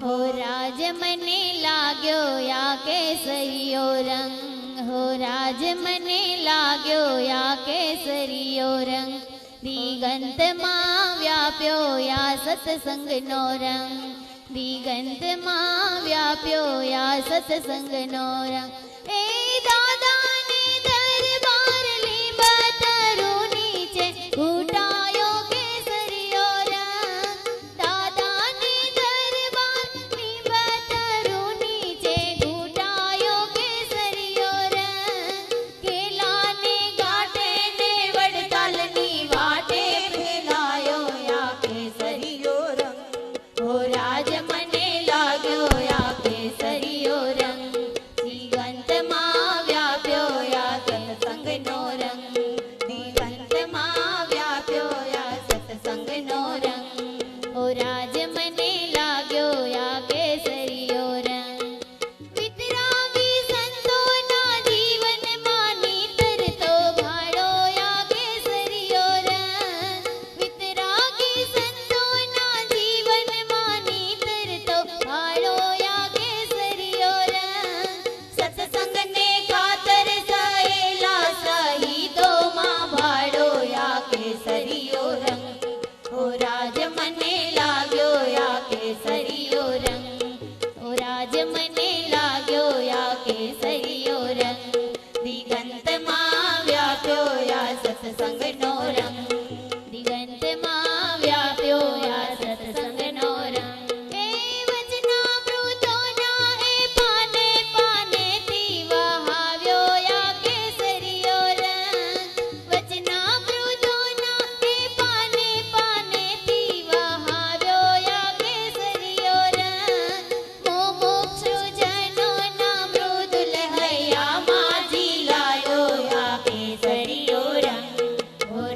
हो राज मने लाग्यो या केसरियो रंग, हो राज मने लाग्यो या केसरियो रंग, दिगंत मां व्याप्यो या सत्संग नो रंग, दिगंत मां व्याप्यो या सत्संग नो रंग। ए दादा ने दरबार लींबा तरू नीचे घूटायो केसरियो रंग, दादा ने दरबार लींबा तरू नीचे घूटायो केसरियो रंग, केला ने गाटे ने वडताल नी वाटे फैलायो या केसरियो रंग, हो राज मने लाग्यो या केसरियो रंग, दिगंत मां व्याप्यो या सत्संग नो रंग, दिगंत मां व्याप्यो या सत्संग नो रंग, हो राज मने लाग्यो या केसरियो रंग। वितरागी संतोना जीवन मानी तरतो भाड़ो या केसरियो रंग, वितरागी संतोना जीवन मानी तरतो भाड़ो या केसरियो रंग, सत्संग ने खातर सहेला शहीदो मां भाड़ो या केसरियो रंग, हो राज मने लाग्यो या केसरियो रंग, हो राज मने लाग्यो या केसरियो रंग, दिगंत मां व्याप्यो या सत्संग नो रंग, दिगंत मां व्याप्यो या सत्संग नो रंग। ए वचनामृतोना ए पाने पाने थी वहाव्यो या केसरियो रंग, वचनामृतोना ए पाने पाने थी वहाव्यो या केसरियो रंग, मोमुक्षु जनोना मृदुल हया माजी लायो या केसरियो रंग, हो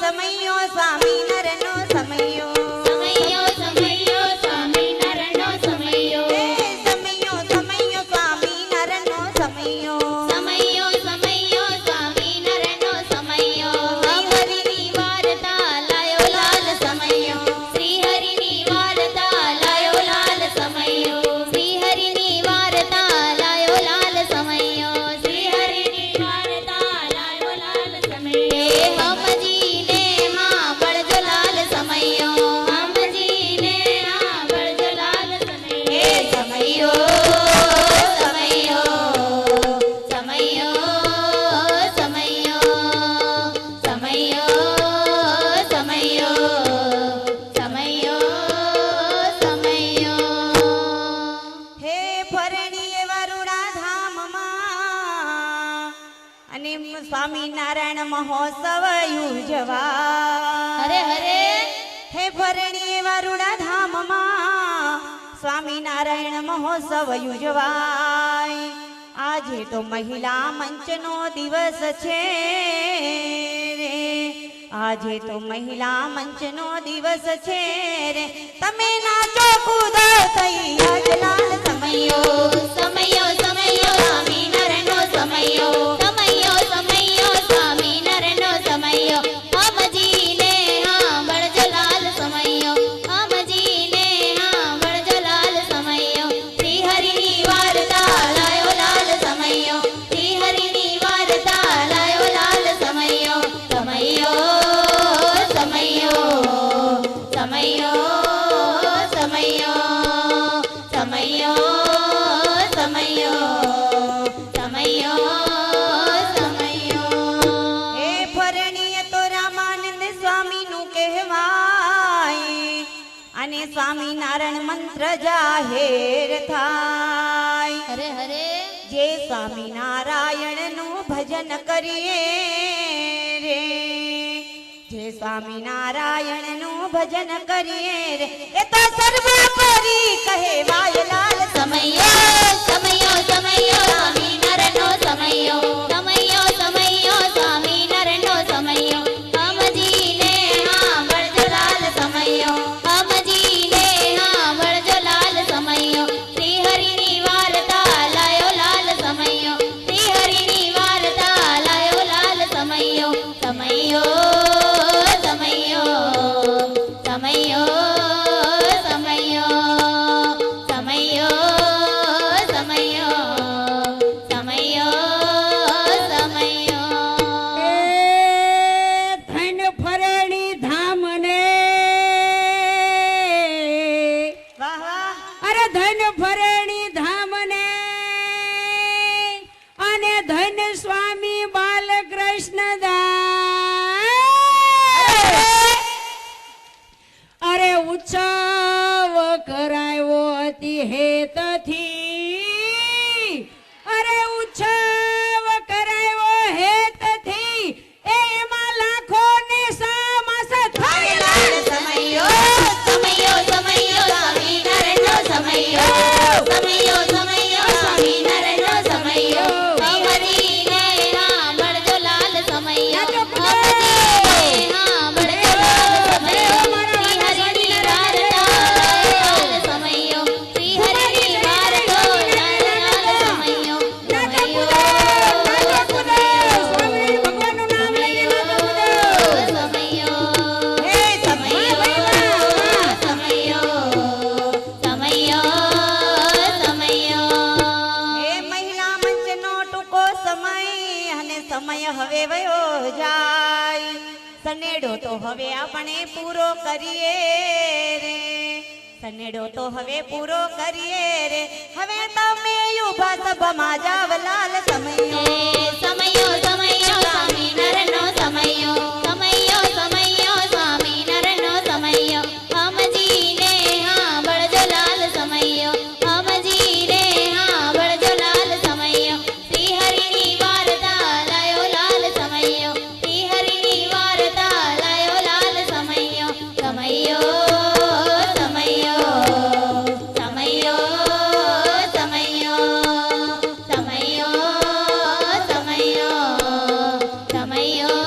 સમયો સ્વામી નરનો સમયો સમયો સમયો સ્વામી નરનો સમયો સમયો સમયો સ્વામી નરનો સમયો સમયો સમયો સ્વામી નરનો સમયો હરિની વાર્તા લાયો લાલ સમયો શ્રી હરિની વાર્તા લાયો લાલ સમયો શ્રી હરિની વાર્તા લાયો લાલ સમયો શ્રી હરિની વાર્તા લાયો લાલ સમયો હમજીને હા બળજો લાલ સમયો હમજીને હા બળજો લાલ સમયો સમયો સમયો સમયો સમયો સમયો સમયો સમયો હે ફરણીએ વરુડા ધામમાં અને સ્વામિનારાયણ મહોત્સવ ઉજવા હરે હરે હે ફરણીએ વરુડા ધામમાં સ્વામિનારાયણ મહોત્સવ ઉજવાય આજે તો મહિલા મંચનો દિવસ છે રે આજે તો મહિલા મંચનો દિવસ છે રે તમે નાચો કૂદો થઈ આજ લાલ સમયો સમયો સમયો સ્વામી નરનો સમયો સમયો સમયો સ્વામી નરનો સમયો હમજીને હા બળજો લાલ સમયો હમજીને હા બળજો લાલ સમયો શ્રી હરિની વાર્તા લાયો લાલ સમયો શ્રી હરિની વાર્તા લાયો લાલ સમયો સમયો સમયો સમયો સમયો સમયો સમયો સમયો સમયો હે ફરણીએ તો રામાનંદ સ્વામીનું કહેવાય અને સ્વામિનારાયણ મંત્ર જાહેર થાય હરે હરે જે સ્વામિનારાયણનું ભજન કરીએ રે જે સ્વામિનારાયણનું ભજન કરીએ રે એ તો સર્વોપરી કહેવાય લાલ સમયો સમયો સમયો સ્વામી નરનો સમયો સમયો સમયો સ્વામી નરનો સમયો હમજીને હા બળજો લાલ સમયો હમજીને હા બળજો લાલ સમયો શ્રી હરિની વાર્તા લાયો લાલ સમયો શ્રી હરિની વાર્તા લાયો લાલ સમયો સમયો સમયો સમયો સમયો સમયો સમયો સમયો સમયો ધન ફરણી ધામને વાહ વાહ અરે ધન ફરણી ધામને અને ધન સ્વામી બાલકૃષ્ણ દાસ અરે ઉત્સવ કરાયો અતિ હેતથી અરે ઉત્સવ કરાયો હેતથી એમાં લાખો ને સામાસ થઈ લાલ સમયો સમયો સમયો સ્વામી નરનો સમયો સમયો સમયો સ્વામી નરનો સમયો હમજીને હા બળજો લાલ સમયો હમજીને હા બળજો લાલ સમયો શ્રી હરિની વાર્તા લાલ સમયો શ્રી હરિની વાર્તા લાલ સમયો સમયો સ્વામી ભગવાનનું નામ લઈને નાચો કૂદો. સમયો હે સમયો હે મહિલા મંચનો ટૂંકો સમય અને સમય હવે વયો જાય સનેડો તો હવે આપણે પૂરો કરીએ રે સનેડો તો હવે પૂરો કરીએ રે હવે તમે યુભા સભામાં જાવ લાલ સમયો સમયો સમયો સ્વામી નરનો સમયો સમયો સમયો સ્વામી નરનો સમયો હમજીને હા બળજો લાલ સમયો હમજીને હા બળજો લાલ સમયો શ્રી હરિની વાર્તા લાયો લાલ સમયો શ્રી હરિની વાર્તા લાયો લાલ સમયો સમયો સમયો સમયો સમયો સમયો સમયો સમયો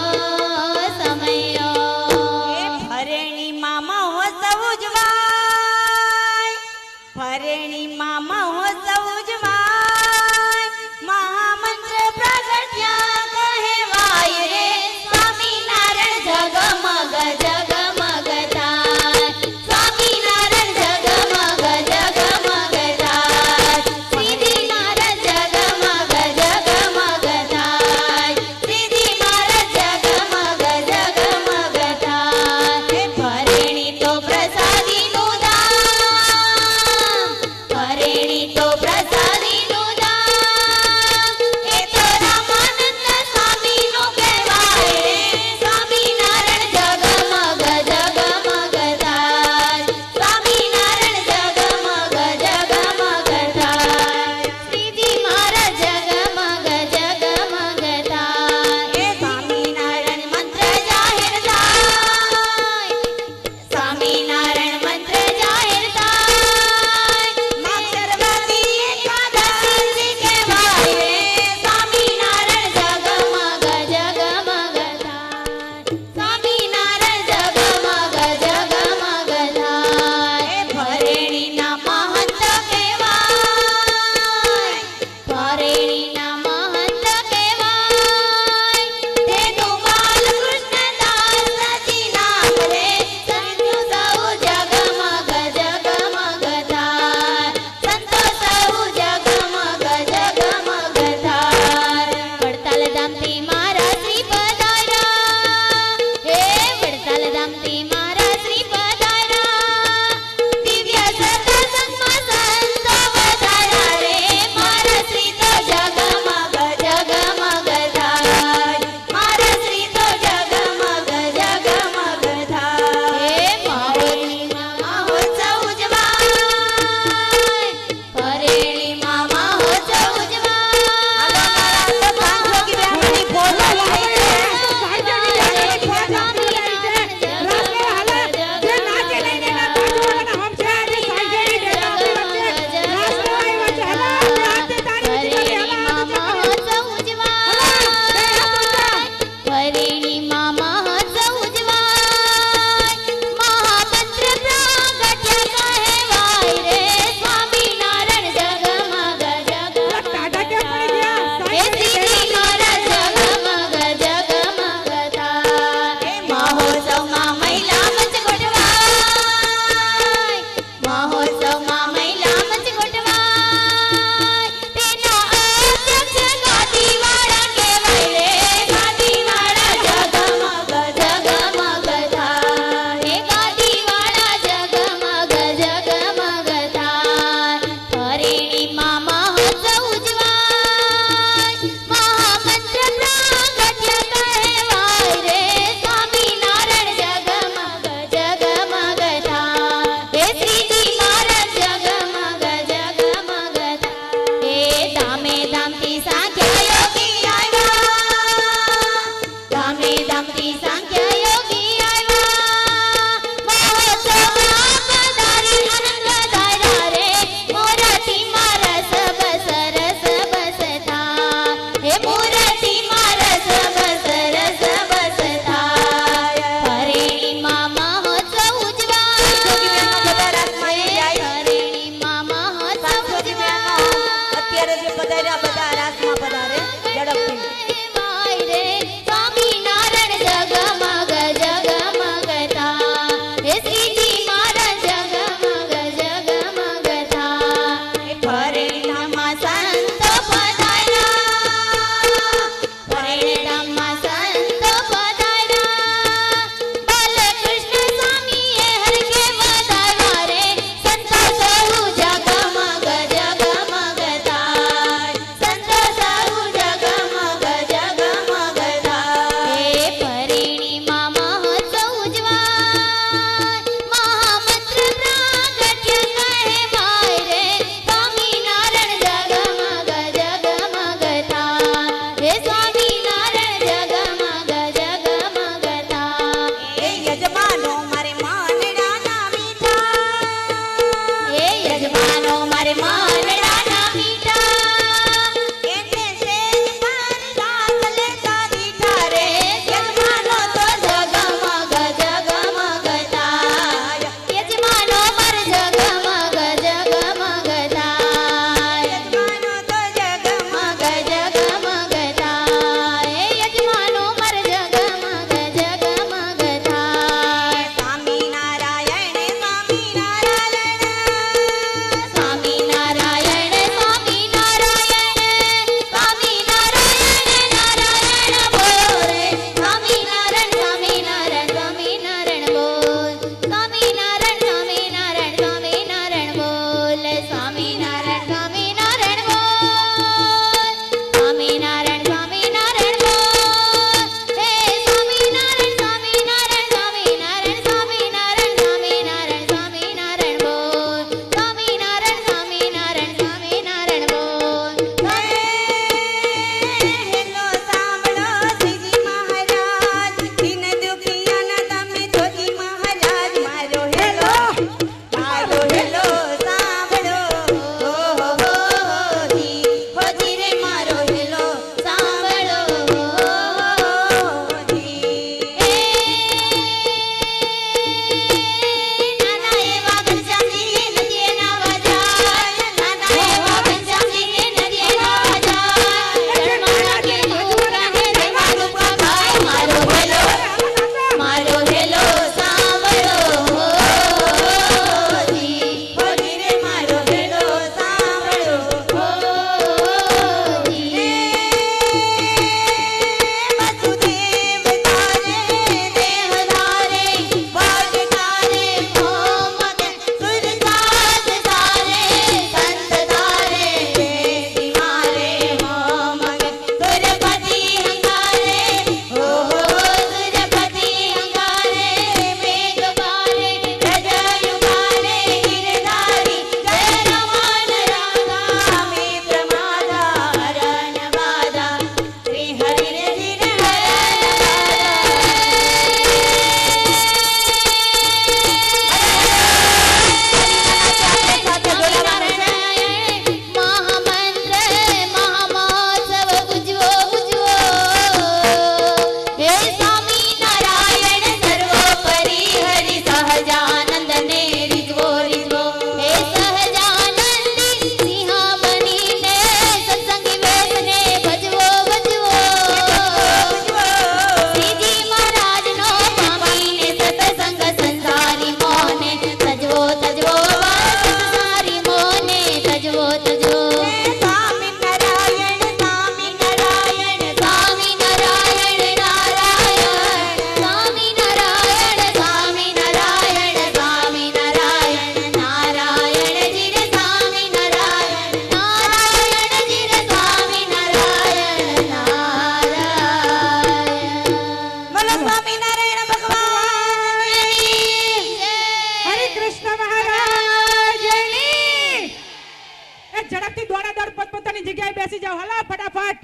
જાઓ, હલો ફટાફટ.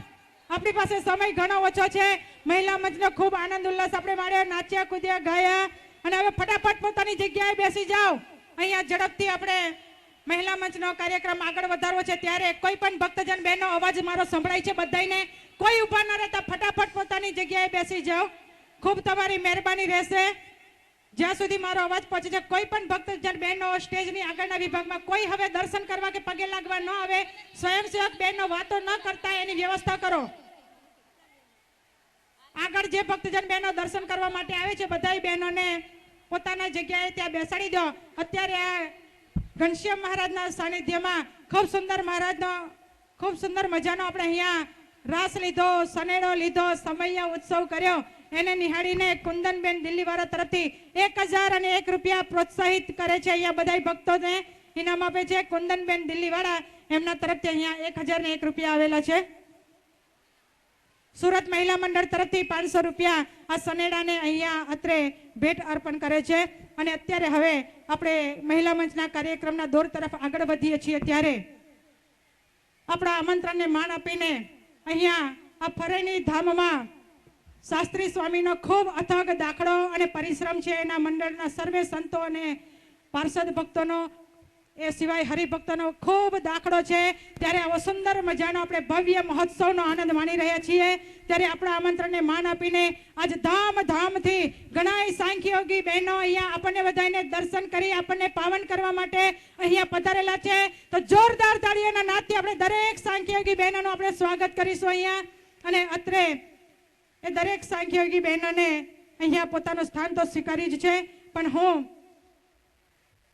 આપણી પાસે સમય ઘણો ઓછો છે. મહિલા મંચનો ખૂબ આનંદ ઉલ્લાસ આપણે માણ્યો, નાચ્યા કૂદ્યા ગાયા, અને હવે ફટાફટ પોતાની જગ્યાએ બેસી જાઓ. અહીંયા ઝડપથી આપણે મહિલા મંચનો કાર્યક્રમ આગળ વધારવો છે, ત્યારે કોઈ પણ ભક્તજન બહેનો અવાજ મારો સંભળાય છે બધાયને? કોઈ ઊભા ન રહેતા ફટાફટ પોતાની જગ્યાએ બેસી જાઓ. ખૂબ તમારી મહેરબાની રહેશે. જ્યાં સુધી મારો અવાજ પહોંચે છે, કોઈ પણ ભક્તજન બહેનો સ્ટેજની આગળના વિભાગમાં કોઈ હવે દર્શન કરવા કે પગે લાગવા ન આવે. સ્વયંસેવક બહેનો વાતો ન કરતા એની વ્યવસ્થા કરો. આગળ જે ભક્તજન બહેનો દર્શન કરવા માટે આવે છે, બધાય બહેનોને પોતાના જગ્યાએ ત્યાં બેસાડી દો. અત્યારે આ ઘનશ્યામ મહારાજના સાનિધ્યમાં ખૂબ સુંદર મજાનો આપણે અહીંયા રાસ લીધો, સનેડો લીધો, સમય ઉત્સવ કર્યો. એને નિહાળીને કુંદનબેન દિલ્હીવાળા તરફથી 1001 રૂપિયા પ્રોત્સાહિત કરે છે. અહીંયા બધા ભક્તોને ઇનામ આપે છે. કુંદનબેન દિલ્હીવાળા એમના તરફથી અહીંયા 1001 રૂપિયા આવેલા છે. સુરત મહિલા મંડળ તરફથી 500 રૂપિયા આ સનેડાને અહીંયા અત્રે ભેટ અર્પણ કરે છે. અને અત્યારે હવે આપણે મહિલા મંચના કાર્યક્રમના દોર તરફ આગળ વધીએ છીએ, ત્યારે આપણા આમંત્રણને માન આપીને અહીંયા આ ફરેની ધામમાં શાસ્ત્રી સ્વામીનો ખૂબ અથાગ દાખલો અને પરિશ્રમ છે. એના મંડળના સર્વે સંતો અને પાર્ષદ ભક્તોનો, એ સિવાય હરિભક્તોનો ખૂબ દાખલો છે. ત્યારે આવો સુંદર મજાનો આપણે ભવ્ય મહોત્સવનો આનંદ માણી રહ્યા છીએ. ત્યારે આપણા આમંત્રણને માન આપીને આજ ધામથી ઘણા સાંખ્યોગી બહેનો અહીંયા આપણને બધાને દર્શન કરી આપણને પાવન કરવા માટે અહીંયા પધારેલા છે. તો જોરદાર તાળીઓના નાદથી આપણે દરેક સાંખ્યોગી બહેનોનું આપણે સ્વાગત કરીશું અહીંયા. અને અત્રે એ દરેક સાંખ્યોગી બહેનોને અહીંયા પોતાનું સ્થાન તો સ્વીકારી જ છે, પણ હું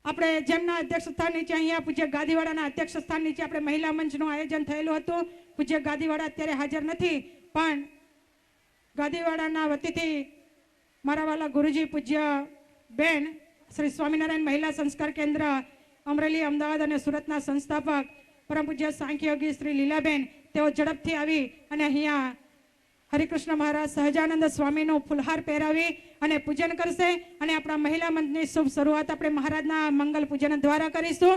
આપણે જેમના અધ્યક્ષ સ્થાન નીચે અહીંયા પૂજ્ય ગાદીવાડાના અધ્યક્ષ સ્થાન નીચે આપણે મહિલા મંચનું આયોજન થયેલું હતું. પૂજ્ય ગાદીવાડા અત્યારે હાજર નથી, પણ ગાદીવાડાના વતીથી મારા વાલા ગુરુજી પૂજ્ય બેન શ્રી સ્વામિનારાયણ મહિલા સંસ્કાર કેન્દ્ર અમરેલી, અમદાવાદ અને સુરતના સંસ્થાપક પરમ પૂજ્ય સાંખ્યોગી શ્રી લીલાબેન, તેઓ ઝડપથી આવી અને અહીંયા હરિકૃષ્ણ મહારાજ સહજાનંદ સ્વામીનું ફુલહાર પહેરાવી અને પૂજન કરશે. અને આપણા મહિલા મંચની શુભ શરૂઆત આપણે મહારાજના મંગલ પૂજન દ્વારા કરીશું.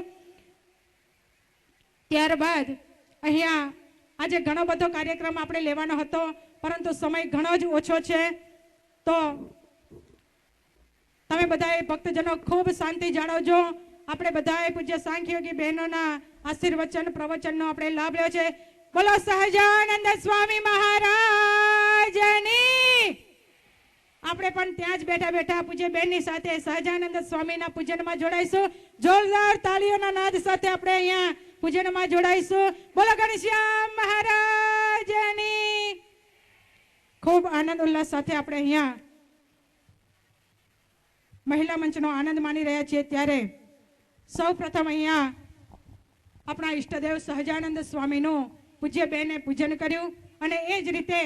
ત્યારબાદ અહીંયા આજે ઘણો બધો કાર્યક્રમ આપણે લેવાનો હતો, પરંતુ સમય ઘણો જ ઓછો છે. તો તમે બધાએ ભક્તજનો ખૂબ શાંતિ જાળવજો. આપણે બધાએ પૂજ્ય સાંખ્યોગી બહેનોના આશીર્વચન પ્રવચનનો આપણે લાભ લેવો છે. બોલો સહજાનંદ સ્વામી મહારાજની. આપણે પણ ત્યાં જ બેઠા બેઠા પૂજ્ય બેનની સાથે સહજાનંદ સ્વામીના પૂજનમાં જોડાઈશું. જોરદાર તાળીઓના નાદ સાથે આપણે અહીંયા પૂજનમાં જોડાઈશું. બોલો ઘનશ્યામ મહારાજની. ખૂબ આનંદ ઉલ્લાસ સાથે આપણે અહીંયા મહિલા મંચનો આનંદ માણી રહ્યા છીએ. ત્યારે સૌ પ્રથમ અહીંયા આપણા ઈષ્ટદેવ સહજાનંદ સ્વામીનું પૂજ્ય બેને પૂજન કર્યું. અને એ જ રીતે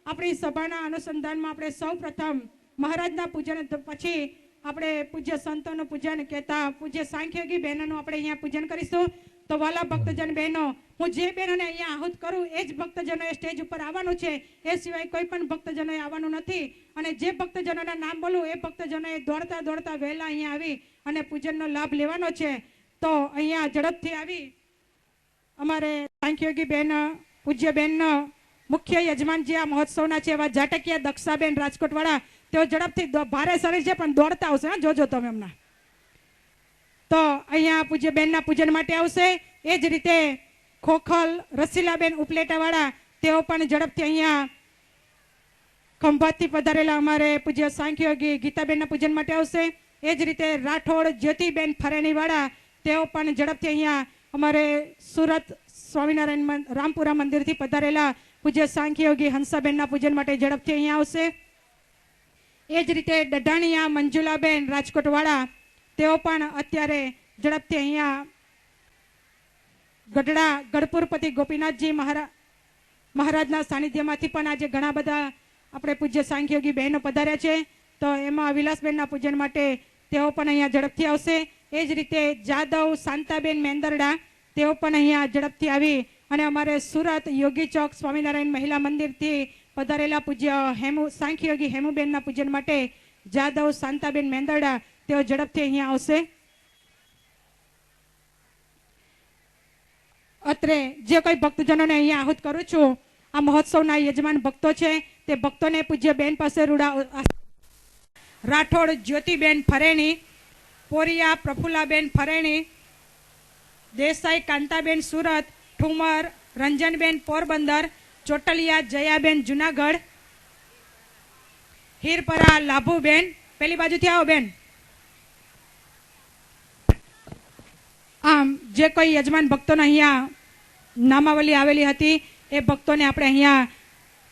આપણી સભાના અનુસંધાનમાં આપણે સૌ પ્રથમ મહારાજના પૂજન પછી આપણે પૂજ્ય સંતોનું પૂજન કહેતા પૂજ્ય સાંખ્યોગી બહેનોનું આપણે અહીંયા પૂજન કરીશું. તો વાલા ભક્તજન બહેનો, હું જે બહેનોને અહીંયા આહુત કરું એ જ ભક્તજનોએ સ્ટેજ ઉપર આવવાનું છે. એ સિવાય કોઈ પણ ભક્તજનોએ આવવાનું નથી. અને જે ભક્તજનોના નામ બોલું એ ભક્તજનોએ દોડતા દોડતા વહેલા અહીંયા આવી અને પૂજનનો લાભ લેવાનો છે. તો અહીંયા ઝડપથી આવી અમારે સાંખ્યોગી બહેન પૂજ્ય બહેનનો મુખ્ય યજમાન જે આ મહોત્સવના છે એવા જાટકિયા દક્ષાબેન રાજકોટવાળા, તેઓ ઝડપથી ભારે શરીર છે પણ દોડતા આવશે. હા, જોજો તમે એમના. તો અહીંયા પૂજ્ય બેનના પૂજન માટે આવશે. એ જ રીતે ખોખલ રસીલાબેન ઉપલેટાવાળા, તેઓ પણ ઝડપથી અહીંયા ખંભાતથી પધારેલા અમારે પૂજ્ય સાંખ્યોગી ગીતાબેનના પૂજન માટે આવશે. એ જ રીતે રાઠોડ જ્યોતિબેન ફરેણીવાળા, તેઓ પણ ઝડપથી અહીંયા અમારે સુરત સ્વામિનારાયણ રામપુરા મંદિરથી પધારેલા પૂજ્ય સાંખ્યોગી હંસાબેનના પૂજન માટે ઝડપથી અહીંયા આવશે. એ જ રીતે ડઢાણિયા મંજુલાબેન રાજકોટવાળા, તેઓ પણ અત્યારે ઝડપથી અહીંયા ગઢડા ગઢપુરપતિ ગોપીનાથજી મહારાજના સાનિધ્યમાંથી પણ આજે ઘણા બધા આપણે પૂજ્ય સાંખ્યોગી બહેનો પધાર્યા છે. તો એમાં વિલાસબેનના પૂજન માટે તેઓ પણ અહીંયા ઝડપથી આવશે. એ જ રીતે જાદવ શાંતાબેન મેંદરડા, તેઓ પણ અહીંયા ઝડપથી આવી અને અમારે સુરત યોગી ચોક સ્વામિનારાયણ મહિલા મંદિરથી પધારેલા પૂજ્ય સાંખ્યોગી હેમુબેનના પૂજન માટે જાદવ શાંતાબેન મેંદરડા, તેઓ ઝડપથી અહીંયા આવશે. અત્રે જે કોઈ ભક્તજનોને અહીંયા આહુત કરું છું, આ મહોત્સવના યજમાન ભક્તો છે તે ભક્તોને પૂજ્ય બેન પાસે રૂડા રાઠોડ જ્યોતિબેન ફરેણી, પોરિયા પ્રફુલ્લાબેન ફરેણી, દેસાઈ કાંતાબેન સુરત, ઠુમર રંજનબેન પોરબંદર, ચોટલિયા જયાબેન જુનાગઢ, હીરપરા લાભુબેન, પેલી બાજુથી આવો બેન. આમ જે કોઈ યજમાન ભક્તોને અહીંયા નામાવલી આવેલી હતી એ ભક્તોને આપણે અહીંયા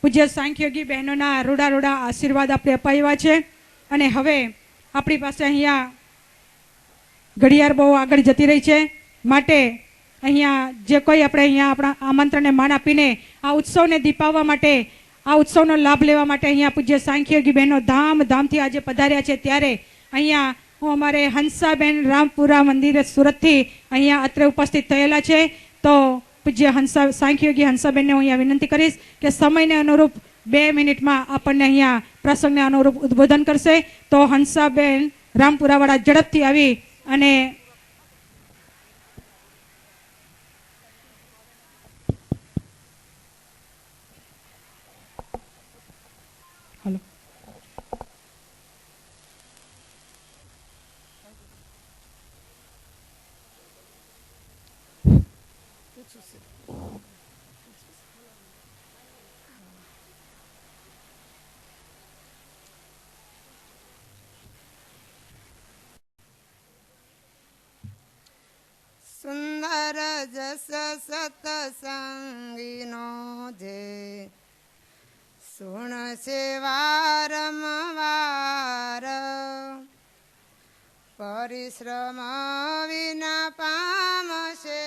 પૂજ્ય સાંખ્યોગી બહેનોના રૂડા રૂડા આશીર્વાદ આપણે અપાવ્યા છે. અને હવે આપણી પાસે અહીંયા ઘડિયાળ બહુ આગળ જતી રહી છે, માટે અહીંયા જે કોઈ આપણે અહીંયા આપણા આમંત્રણને માન આપીને આ ઉત્સવને દીપાવવા માટે, આ ઉત્સવનો લાભ લેવા માટે અહીંયા પૂજ્ય સાંખ્યોગી બહેનો ધામથી આજે પધાર્યા છે. ત્યારે અહીંયા હું અમારે હંસાબેન રામપુરા મંદિરે સુરતથી અહીંયા અત્રે ઉપસ્થિત થયેલા છે. તો પૂજ્ય સાંખ્યોગી હંસાબેનને હું અહીંયા વિનંતી કરીશ કે સમયને અનુરૂપ 2 મિનિટમાં આપણને અહીંયા પ્રસંગને અનુરૂપ ઉદ્બોધન કરશે. તો હંસાબેન રામપુરાવાળા ઝડપથી આવી અને હલો સુંદર જસ સતસંગીનો જે સુણશે વારંવાર, પરિશ્રમ વિના પામશે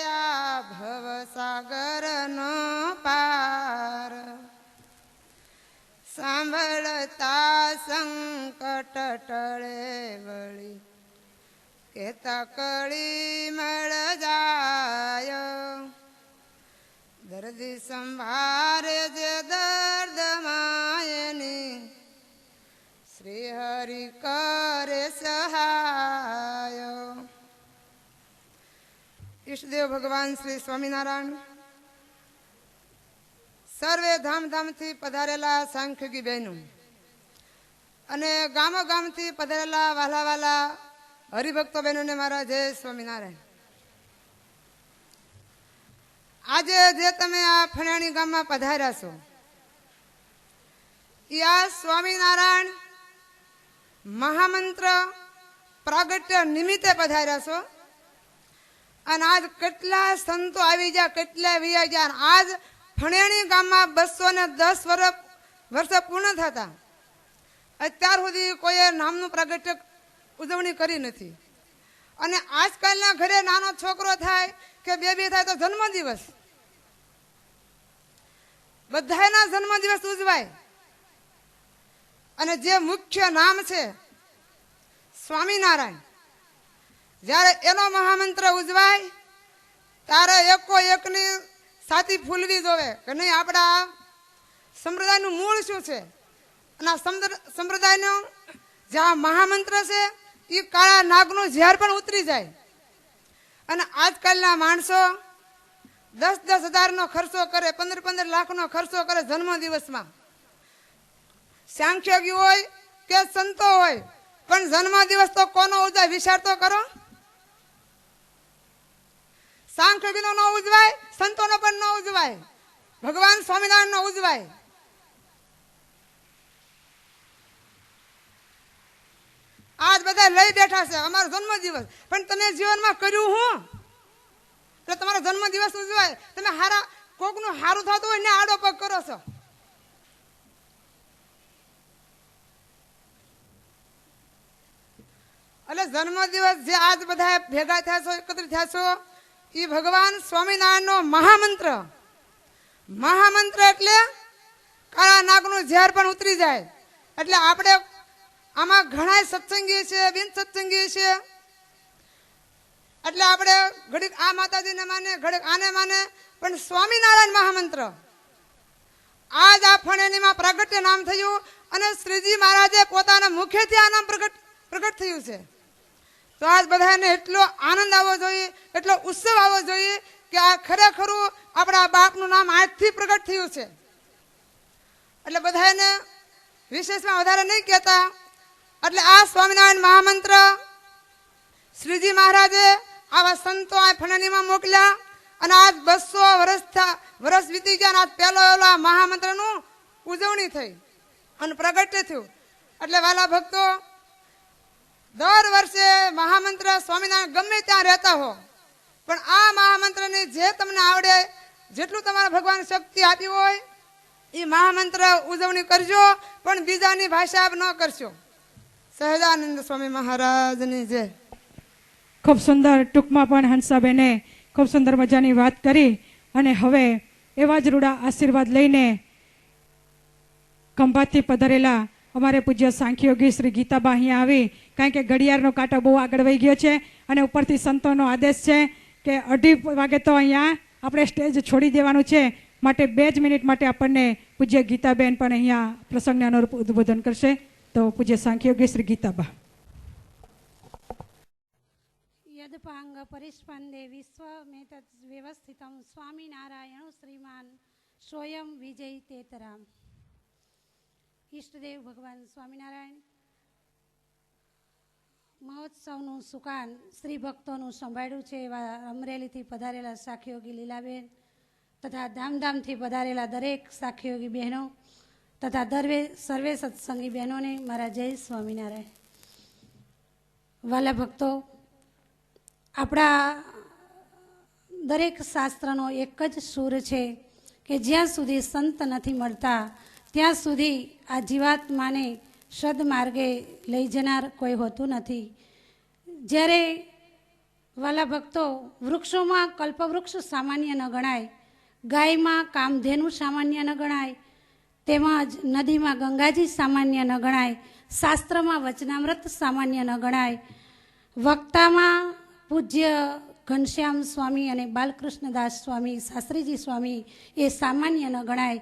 આ ભવસાગરનો પાર. સાંભળતા સંકટ ટળે વળી, કેતા કળી મળ જાય. દર્દી સંભારે જે દર્દ માયની, શ્રી હરિ કરે સહાય. ઈષ્ટદેવ ભગવાન શ્રી સ્વામિનારાયણ, સર્વે ધામધામથી પધારેલા સાંખ્યોગી બહેનો અને ગામો ગામથી પધારેલા વાલા વાલા હરિભક્તો બહેનોને મારા જય સ્વામિનારાયણ. આજે જે તમે આ ફણાણી ગામમાં પધાર્યા છો, આ સ્વામિનારાયણ મહામંત્ર પ્રાગટ્ય નિમિત્તે પધાર્યા છો. અને આજ કેટલા સંતો આવી ગયા, કેટલા વિયા ગયા. આજ ફણેણી ગામમાં 210 વર્ષ પૂર્ણ થતા અત્યાર સુધી કોઈએ નામનું પ્રાગટ્ય ઉજવણી કરી નથી. અને આજકાલના ઘરે નાનો છોકરો થાય કે બેબી થાય તો જન્મદિવસ, બધાના જન્મદિવસ ઉજવાય. અને જે મુખ્ય નામ છે સ્વામિનારાયણ, જ્યારે એનો મહામંત્ર ઉજવાય ત્યારે એકો એકની સાથી ફૂલવી જોવે કે નહીં, આપણા સંપ્રદાયનું મૂળ શું છે. અને આ સંપ્રદાયનો જે આ મહામંત્ર છે એ કાળા નાગનું ઝેર પણ ઉતરી જાય. અને આજકાલના માણસો 10-10 હજારનો ખર્ચો કરે, 15-15 લાખનો ખર્ચો કરે જન્મદિવસમાં. સાંખ્યોગી હોય કે સંતો હોય, પણ જન્મદિવસ તો કોનો ઉજવાય વિચાર તો કરો. સાંખ્યોગીનો ન ઉજવાય, સંતોનો પણ ન ઉજવાય, ભગવાન સ્વામિનારાયણનો ઉજવાય. આજ બધા લઈ બેઠા છે અમારો જન્મદિવસ, પણ તમે જીવનમાં કર્યું હું એટલે તમારો જન્મદિવસ ઉજવાય. તમે હારા કોકનું હારું થતું હોય ને આડો પગ કરો છો. એટલે જન્મદિવસ જે આજ બધા ભેગા થયા છો, એકત્રિત થયા છો, એ ભગવાન સ્વામિનારાયણનો મહામંત્ર. મહામંત્ર એટલે કાળા નાગનું ઝેર પણ ઉતરી જાય. એટલે આપણે આમાં ઘણા સત્સંગી છે, બિન સત્સંગી છે. એટલે આપણે ઘડીક આ માતાજીને માને, ઘડીક આને માને, પણ સ્વામિનારાયણ મહામંત્ર આજ આ ફણેનીમાં પ્રાગટ્ય નામ થયું. અને શ્રીજી મહારાજે પોતાના મુખેથી આ નામ પ્રગટ થયું છે. તો આજ બધાને એટલો આનંદ આવવો જોઈએ, એટલો ઉત્સવ આવવો જોઈએ કે આ ખરેખરું આપણા બાપનું નામ આજથી પ્રગટ થયું છે. એટલે બધાને વિશેષમાં વધારે નહીં કહેતા, એટલે આ સ્વામિનારાયણ મહામંત્ર શ્રીજી મહારાજે આવા સંતો આ ફળણીમાં મોકલ્યા અને આજ 200 વર્ષ વીતી ગયા. આજ પહેલો એલા મહામંત્રનું ઉજવણી થઈ અને પ્રગટ્ય થયું. એટલે વાલા ભક્તો, દર વર્ષે મહામંત્ર સ્વામિનારાયણ ગમે ત્યાં રહેતા હો, પણ આ મહામંત્રની જે તમને આવડે, જેટલું તમારા ભગવાન શક્તિ આપી હોય એ મહામંત્ર ઉજવણી કરજો, પણ બીજાની ભાષા ન કરશો. સહજાનંદ સ્વામી મહારાજની જય. ખૂબ સુંદર, ટૂંકમાં પણ હંસાબેને ખૂબ સુંદર મજાની વાત કરી. અને હવે એવા જ રૂડા આશીર્વાદ લઈને ખંભાતથી પધારેલા અમારે પૂજ્ય સાંખ્યોગી શ્રી ગીતાબા અહીંયા આવી, કારણ કે ઘડિયાળનો કાંટો બહુ આગળ વહી ગયો છે અને ઉપરથી સંતોનો આદેશ છે કે 2:30 વાગે તો અહીંયા આપણે સ્ટેજ છોડી દેવાનું છે. માટે 2 જ મિનિટ માટે આપણને પૂજ્ય ગીતાબેન પણ અહીંયા પ્રસંગને અનુરૂપ ઉદ્બોધન કરશે. તો પૂજ્ય સાંખ્યોગી શ્રી ગીતાબા. યદપાંગ પરિસ્પંદે વિશ્વમેતદ વ્યવસ્થિતમ સ્વામિનારાયણ શ્રીમાન સ્વયં વિજય તેતરામ. ઈષ્ટદેવ ભગવાન સ્વામિનારાયણ મહોત્સવનું સુકાન શ્રી ભક્તોનું સંભાળ્યું છે એવા અમરેલીથી પધારેલા સાખીયોગી લીલાબેન તથા ધામધામથી પધારેલા દરેક સાખીયોગી બહેનો તથા સર્વે સત્સંગી બહેનોને મારા જય સ્વામિનારાયણ. વાલા ભક્તો, આપણા દરેક શાસ્ત્રનો એક જ સૂર છે કે જ્યાં સુધી સંત નથી મળતા ત્યાં સુધી આ જીવાત્માને સદમાર્ગે લઈ જનાર કોઈ હોતું નથી. જ્યારે વાલા ભક્તો, વૃક્ષોમાં કલ્પવૃક્ષ સામાન્ય ન ગણાય, ગાયમાં કામધેનુ સામાન્ય ન ગણાય, તેમજ નદીમાં ગંગાજી સામાન્ય ન ગણાય, શાસ્ત્રમાં વચનામૃત સામાન્ય ન ગણાય, વક્તામાં પૂજ્ય ઘનશ્યામ સ્વામી અને બાલકૃષ્ણદાસ સ્વામી, શાસ્ત્રીજી સ્વામી એ સામાન્ય ન ગણાય.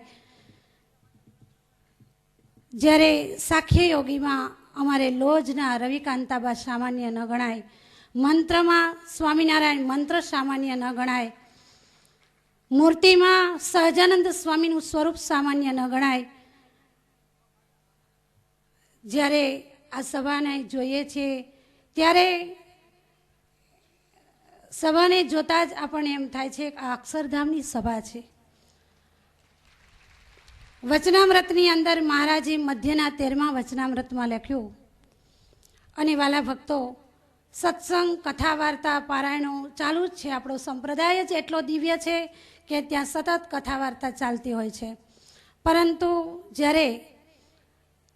જ્યારે સાખ્ય યોગીમાં અમારે લોજના રવિકાંતાબા સામાન્ય ન ગણાય, મંત્રમાં સ્વામિનારાયણ મંત્ર સામાન્ય ન ગણાય, મૂર્તિમાં સહજાનંદ સ્વામીનું સ્વરૂપ સામાન્ય ન ગણાય. જ્યારે આ સભાને જોઈએ છીએ ત્યારે સભાને જોતા જ આપણને એમ થાય છે કે આ અક્ષરધામની સભા છે. વચનામૃતની અંદર મહારાજે મધ્યના 13મા વચનામૃતમાં લખ્યું. અને વાલા ભક્તો, સત્સંગ, કથા, વાર્તા, પારાયણો ચાલુ જ છે. આપણો સંપ્રદાય જ એટલો દિવ્ય છે કે ત્યાં સતત કથા વાર્તા ચાલતી હોય છે. પરંતુ જ્યારે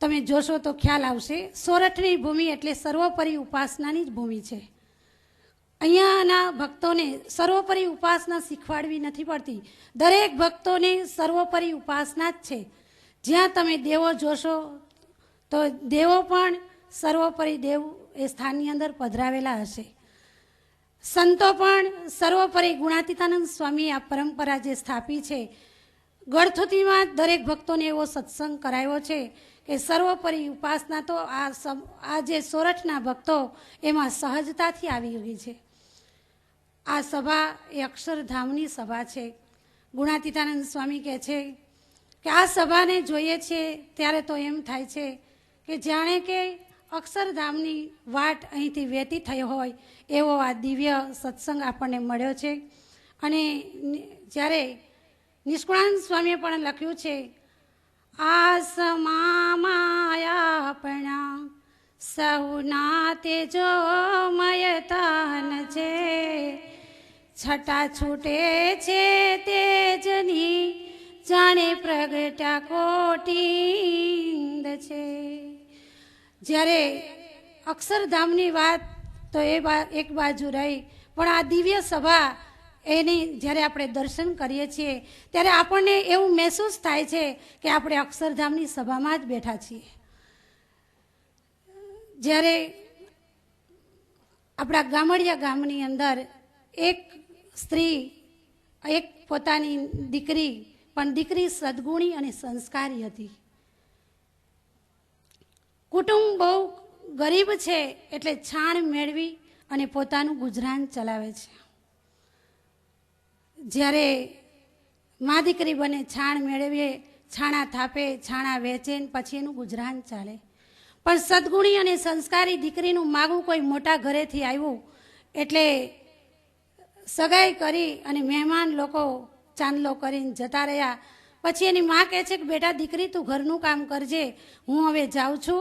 તમે જોશો તો ખ્યાલ આવશે, સોરઠની ભૂમિ એટલે સર્વોપરી ઉપાસનાની જ ભૂમિ છે. અહીંયાના ભક્તોને સર્વોપરી ઉપાસના શીખવાડવી નથી પડતી. દરેક ભક્તોને સર્વોપરી ઉપાસના જ છે. જ્યાં તમે દેવો જોશો તો દેવો પણ સર્વોપરી દેવ એ સ્થાનની અંદર પધરાવેલા હશે. સંતો પણ સર્વોપરી ગુણાતીતાનંદ સ્વામી આ પરંપરા જે સ્થાપી છે, ગળથુતીમાં દરેક ભક્તોને એવો સત્સંગ કરાયો છે કે સર્વોપરી ઉપાસના તો આ જે સોરઠના ભક્તો એમાં સહજતાથી આવી ગઈ છે. આ સભા એ અક્ષરધામની સભા છે. ગુણાતીતાનંદ સ્વામી કહે છે કે આ સભાને જોઈએ છીએ ત્યારે તો એમ થાય છે કે જાણે કે અક્ષરધામની વાટ અહીંથી વહેતી થઈ હોય એવો આ દિવ્ય સત્સંગ આપણને મળ્યો છે. અને જ્યારે નિષ્કુળાનંદ સ્વામીએ પણ લખ્યું છે, આસમાયા સહુના તેજોમય તન છે, છટા છૂટે છે તેજની જાણે પ્રગટા કોટિંદ છે. જ્યારે અક્ષરધામની વાત તો એક બાજુ રહી, પણ આ દિવ્ય સભા એની જ્યારે આપણે દર્શન કરીએ છીએ ત્યારે આપણને એવું મહેસૂસ થાય છે કે આપણે અક્ષરધામની સભામાં જ બેઠા છીએ. જ્યારે આપણા ગામડિયા ગામની અંદર એક સ્ત્રી, એક પોતાની દીકરી, પણ દીકરી સદગુણી અને સંસ્કારી હતી. કુટુંબ બહુ ગરીબ છે એટલે છાણ મેળવી અને પોતાનું ગુજરાન ચલાવે છે. જ્યારે મા દીકરી બને છાણ મેળવીએ, છાણા થાપે, છાણા વેચે ને પછી એનું ગુજરાન ચાલે. પણ સદગુણી અને સંસ્કારી દીકરીનું માગવું કોઈ મોટા ઘરેથી આવ્યું એટલે સગાઈ કરી અને મહેમાન લોકો ચાંદલો કરીને જતા રહ્યા. પછી એની મા કહે છે કે બેટા દીકરી તું ઘરનું કામ કરજે, હું હવે જાઉં છું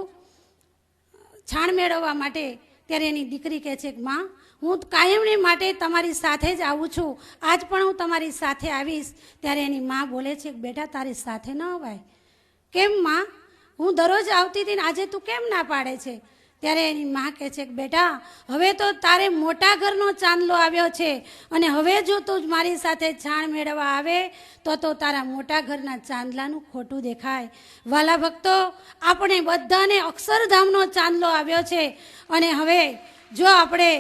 છાણ મેળવવા માટે. ત્યારે એની દીકરી કહે છે કે માં હું કાયમની માટે તમારી સાથે જ આવું છું, આજ પણ હું તમારી સાથે આવીશ. ત્યારે એની મા બોલે છે કે બેટા તારી સાથે ન અવાય. કેમ માં? હું દરરોજ આવતી હતી ને આજે તું કેમ ના પાડે છે? ત્યારે એની મા કહે છે કે બેટા હવે તો તારે મોટા ઘરનો ચાંદલો આવ્યો છે અને હવે જો તું મારી સાથે છાણ મેળવવા આવે તો તારા મોટા ઘરના ચાંદલાનું ખોટું દેખાય. વાલા ભક્તો, આપણે બધાને અક્ષરધામનો ચાંદલો આવ્યો છે અને હવે જો આપણે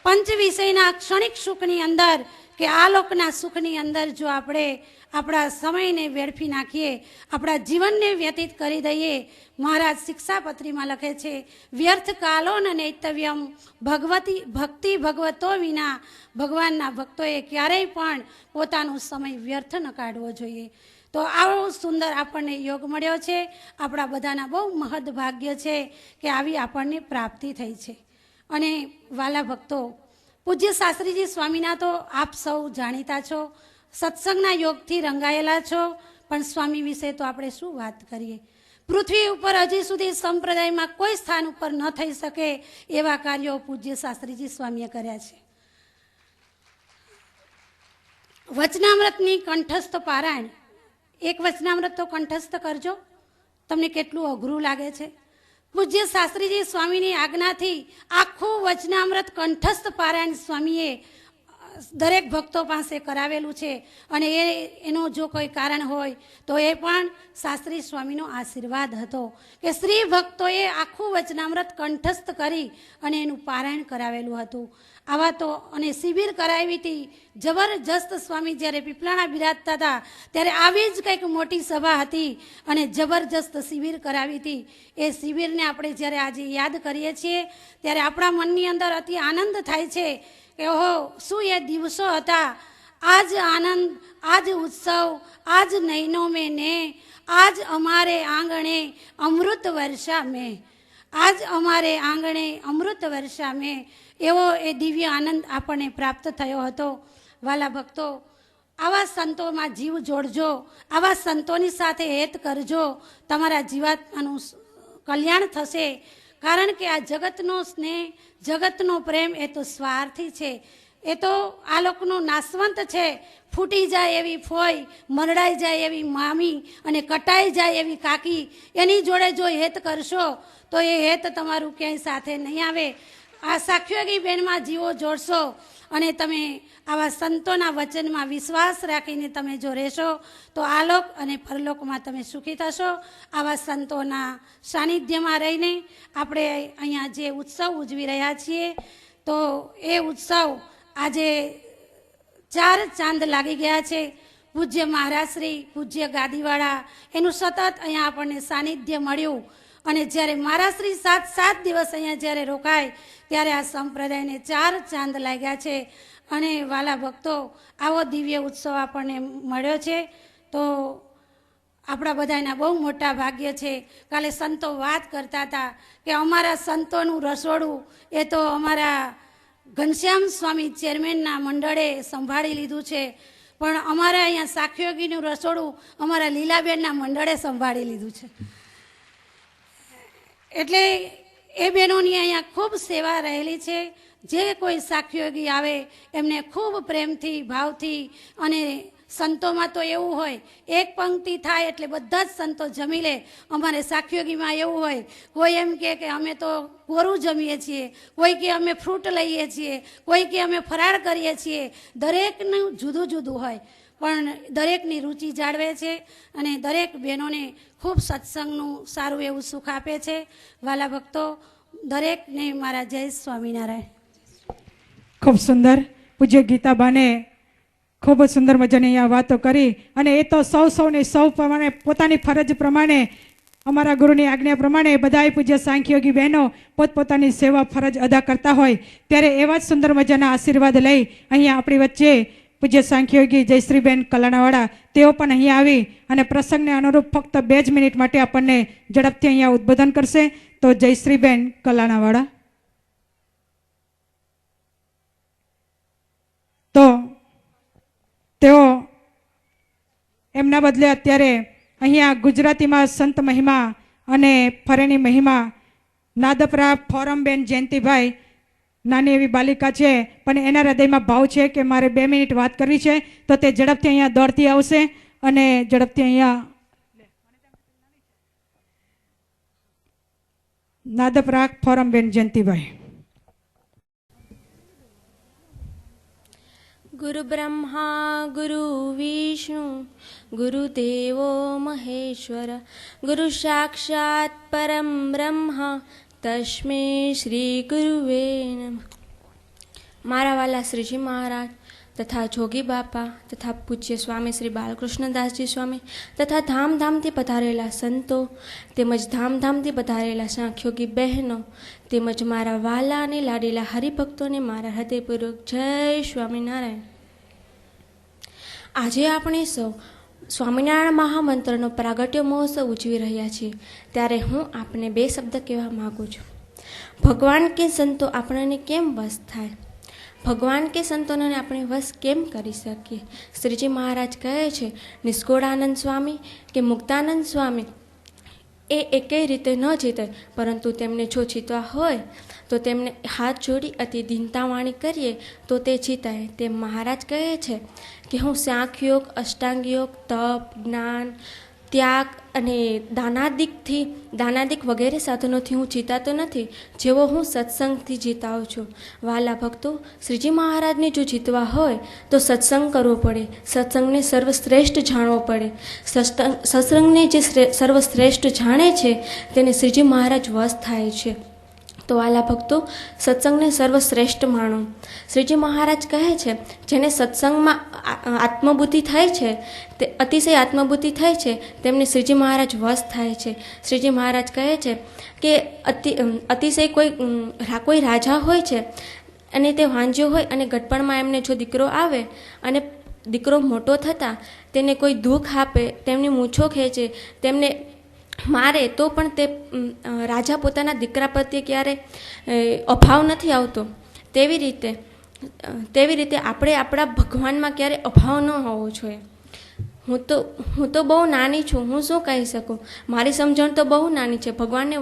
પંચ વિષયના ક્ષણિક સુખની અંદર કે આ લોકના સુખની અંદર જો આપણે આપણા સમયને વેડફી નાખીએ, આપણા જીવનને વ્યતીત કરી દઈએ. મહારાજ શિક્ષાપત્રીમાં લખે છે વ્યર્થ કાલો ન નૈતવ્યમ ભક્તિ ભગવતો વિના. ભગવાનના ભક્તોએ ક્યારેય પણ પોતાનો સમય વ્યર્થ ન કાઢવો જોઈએ. તો આવો સુંદર આપણને યોગ મળ્યો છે. આપણા બધાના બહુ મહદ ભાગ્ય છે કે આવી આપણને પ્રાપ્તિ થઈ છે. અને વાલા ભક્તો, પૂજ્ય શાસ્ત્રીજી સ્વામીના તો આપ સૌ જાણીતા છો, સત્સંગના યોગથી રંગાયેલા છો, પણ સ્વામી વિશે તો આપણે શું વાત કરીએ. પૃથ્વી ઉપર હજી સુધી સંપ્રદાયમાં કોઈ સ્થાન ઉપર ન થઈ શકે એવા કાર્યો પૂજ્ય શાસ્ત્રીજી સ્વામીએ કર્યા છે. વચનામૃતની કંઠસ્થ પારાયણ, એક વચનામૃત તો કંઠસ્થ કરજો, તમને કેટલું અઘરું લાગે છે. પૂજ્ય શાસ્ત્રીજી સ્વામીની આજ્ઞાથી આખું વચનામૃત કંઠસ્થ પારાયણ સ્વામીએ દરેક ભક્તો પાસે કરાવેલું છે. અને એનું જો કોઈ કારણ હોય તો એ પણ શાસ્ત્રી સ્વામીનો આશીર્વાદ હતો કે સ્ત્રી ભક્તોએ આખું વચનામૃત કંઠસ્થ કરી અને એનું પારાયણ કરાવેલું હતું. આવા તો અને શિબિર કરાવી હતી જબરજસ્ત. સ્વામી જ્યારે પીપળાણા બિરાજતા હતા ત્યારે આવી જ કંઈક મોટી સભા હતી અને જબરજસ્ત શિબિર કરાવી હતી. એ શિબિરને આપણે જ્યારે આજે યાદ કરીએ છીએ ત્યારે આપણા મનની અંદર અતિ આનંદ થાય છે કે ઓહો શું એ દિવસો હતા. આજ આનંદ, આજ ઉત્સવ, આજ નૈનો મેં ને, આજ અમારે આંગણે અમૃત વર્ષા મેં, આજ અમારે આંગણે અમૃત વર્ષા મેં. એવો એ દિવ્ય આનંદ આપણને પ્રાપ્ત થયો હતો. વાલા ભક્તો, આવા સંતોમાં જીવ જોડજો, આવા સંતોની સાથે હેત કરજો, તમારા જીવાત્માનું કલ્યાણ થશે. કારણ કે આ જગતનો સ્નેહ, જગતનો પ્રેમ એ તો સ્વાર્થી છે. એ તો આ લોકનો નાશવંત છે. ફૂટી જાય એવી ફોઈ, મરડાઈ જાય એવી મામી અને કટાઈ જાય એવી કાકી, એની જોડે જો હેત કરશો તો એ હેત તમારું ક્યાંય સાથે નહીં આવે. આ સાખ્યોગી બેનમાં જીવો જોડશો અને તમે આવા સંતોના વચનમાં વિશ્વાસ રાખીને તમે જો રહેશો તો આલોક અને પરલોકમાં તમે સુખી થશો. આવા સંતોના સાનિધ્યમાં રહીને આપણે અહીંયા જે ઉત્સવ ઉજવી રહ્યા છીએ તો એ ઉત્સવ આજે 4 ચાંદ લાગી ગયા છે. પૂજ્ય મહારાજ શ્રી, પૂજ્ય ગાદીવાળા, એનું સતત અહીંયા આપણને સાનિધ્ય મળ્યું. અને જ્યારે મહારાજ શ્રી 7 દિવસ અહીંયા જ્યારે રોકાય ત્યારે આ સંપ્રદાયને 4 ચાંદ લાગ્યા છે. અને વાલા ભક્તો, આવો દિવ્ય ઉત્સવ આપણને મળ્યો છે તો આપણા બધાના બહુ મોટા ભાગ્ય છે. કાલે સંતો વાત કરતા હતા કે અમારા સંતોનું રસોડું એ તો અમારા ઘનશ્યામ સ્વામી ચેરમેનના મંડળે સંભાળી લીધું છે, પણ અમારા અહીંયા સાખ્યોગીનું રસોડું અમારા લીલાબેનના મંડળે સંભાળી લીધું છે. એટલે એ બહેનોની અહીંયા ખૂબ સેવા રહેલી છે. જે કોઈ સાખ્યોગી આવે એમને ખૂબ પ્રેમથી, ભાવથી, અને સંતોમાં તો એવું હોય એક પંક્તિ થાય એટલે બધા જ સંતો જમી લે. અમારે સાખ્યોગીમાં એવું હોય, કોઈ એમ કહે કે અમે તો કોરું જમીએ છીએ, કોઈ કે અમે ફ્રૂટ લઈએ છીએ, કોઈ કે અમે ફરાળ કરીએ છીએ. દરેકનું જુદું જુદું હોય પણ દરેકની રુચિ જાળવે છે અને દરેક બહેનોને ખૂબ સત્સંગનું સારું એવું સુખ આપે છે. વાલા ભક્તો, દરેકને મારા જય સ્વામિનારાયણ. ખૂબ સુંદર પૂજ્ય ગીતાબાને ખૂબ જ સુંદર મજાની અહીંયા વાતો કરી. અને એ તો સૌને સૌ પ્રમાણે પોતાની ફરજ પ્રમાણે, અમારા ગુરુની આજ્ઞા પ્રમાણે બધાય પૂજ્ય સાંખ્યોગી બહેનો પોતપોતાની સેવા ફરજ અદા કરતા હોય ત્યારે એવા જ સુંદર મજાના આશીર્વાદ લઈ અહીંયા આપણી વચ્ચે પૂજ્ય સાંખ્યોગી જયશ્રીબેન કલાણાવાળા તેઓ પણ અહીંયા આવી અને પ્રસંગને અનુરૂપ ફક્ત 2 જ મિનિટ માટે આપણને ઝડપથી અહીંયા ઉદ્બોધન કરશે. તો જયશ્રીબેન કલાણાવાળા. તો તેઓ એમના બદલે અત્યારે અહીંયા ગુજરાતીમાં સંત મહિમા અને ફરેની મહિમા નાદપરા ફોરમબેન જયંતિભાઈ, નાની એવી બાલિકા છે પણ એના હૃદયમાં ભાવ છે કે મારે 2 મિનિટ વાત કરવી છે, તો તે ઝડપથી અહીંયા દોડતી આવશે અને ઝડપથી અહીંયા નાદપરા ફોરમબેન જયંતિભાઈ. गुरु ब्रह्मा गुरु विष्णु गुरुदेवो महेश्वर गुरु साक्षात् परम ब्रह्म तस्मै श्री गुरुवे नमः. मारा वाला श्रीजी महाराज तथा जोगी बापा तथा पूज्य स्वामी श्री बालकृष्णदासजी स्वामी तथा धामधामથી પધારેલા સંતો તેમજ ધામધામથી પધારેલા સાંખ્યોગી બહેનો તેમજ મારા વાલા અને લાડીલા હરિભક્તોને મારા હૃદયપૂર્વક જય સ્વામિનારાયણ. આજે આપણે સૌ સ્વામિનારાયણ મહામંત્રનો પ્રાગટ્ય મહોત્સવ ઉજવી રહ્યા છીએ, ત્યારે હું આપને 2 શબ્દ કહેવા માગું છું. ભગવાન કે સંતો આપણને કેમ વશ થાય? ભગવાન કે સંતોને આપણે વશ કેમ કરી શકીએ? શ્રીજી મહારાજ કહે છે, નિષ્કુળાનંદ સ્વામી કે મુક્તાનંદ સ્વામી એ એકેય રીતે ન જીતે, પરંતુ તેમને જો જીતવા હોય તો તેમને હાથ જોડી અતિ દીનતાવાણી કરીએ તો તે જીતાય. તે મહારાજ કહે છે કે હું સાંખ્યોગ, અષ્ટાંગ યોગ, તપ, જ્ઞાન, ત્યાગ અને દાનાદિક વગેરે સાધનોથી હું જીતાતો નથી, જેવો હું સત્સંગથી જીતાઉં છું. વાલા ભક્તો, શ્રીજી મહારાજને જો જીતવા હોય તો સત્સંગ કરવો પડે, સત્સંગને સર્વશ્રેષ્ઠ જાણવો પડે. સત્સંગને જે સર્વશ્રેષ્ઠ જાણે છે તેને શ્રીજી મહારાજ વશ થાય છે. તો વાલા ભક્તો, સત્સંગને સર્વશ્રેષ્ઠ માણો. શ્રીજી મહારાજ કહે છે, જેને સત્સંગમાં આત્મબુદ્ધિ થાય છે, તે અતિશય આત્મબુદ્ધિ થાય છે, તેમને શ્રીજી મહારાજ વશ થાય છે. શ્રીજી મહારાજ કહે છે કે અતિશય કોઈ રાજા હોય છે અને તે વાંજ્યો હોય અને ગઢપણમાં એમને જો દીકરો આવે અને દીકરો મોટો થતાં તેને કોઈ દુઃખ આપે, તેમની મૂછો ખેંચે, તેમને મારે, તો પણ તે રાજા પોતાના દીકરા પ્રત્યે ક્યારે અભાવ નથી આવતો. તેવી રીતે આપણે આપણા ભગવાનમાં ક્યારે અભાવ ન હોવો જોઈએ. હું તો બહુ નાની છું, હું શું કહી શકું? મારી સમજણ તો બહુ નાની છે. ભગવાનને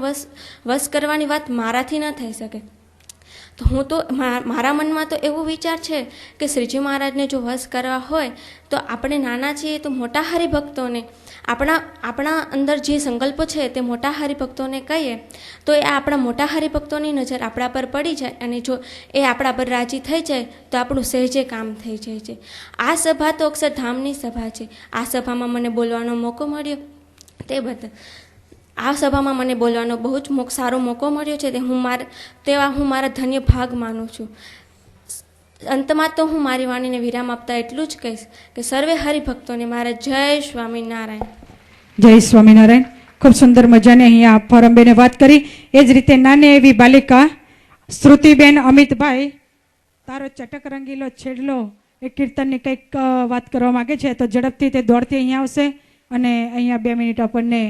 વશ કરવાની વાત મારાથી ન થઈ શકે. તો મારા મનમાં તો એવો વિચાર છે કે શ્રીજી મહારાજને જો વશ કરવા હોય તો આપણે નાના છીએ તો મોટા હરિભક્તોને આપણા અંદર જે સંકલ્પ છે તે મોટા હરિભક્તોને કહીએ તો એ આપણા મોટા હરિભક્તોની નજર આપણા પર પડી જાય અને જો એ આપણા પર રાજી થઈ જાય તો આપણું સહેજે કામ થઈ જાય છે. આ સભા તો અક્ષરધામની સભા છે. આ સભામાં મને બોલવાનો મોકો મળ્યો તે બદલ આ સભામાં મને બોલવાનો બહુ જ સારો મોકો મળ્યો છે, હું મારા ધન્ય ભાગ માનું છું. અંતમાં તો હું મારી વાણીને વિરામ આપતા એટલું જ કહીશ કે સર્વે હરિભક્તોને મારા જય સ્વામિનારાયણ. જય સ્વામિનારાયણ. ખૂબ સુંદર મજાની અહીંયા ફોરમબેને વાત કરી. એ જ રીતે નાની એવી બાલિકા શ્રુતિબેન અમિતભાઈ, તારો ચટક રંગીલો છેડલો એ કીર્તનની કંઈક વાત કરવા માગે છે, તો ઝડપથી તે દોડતી અહીંયા આવશે અને અહીંયા 2 મિનિટ આપણને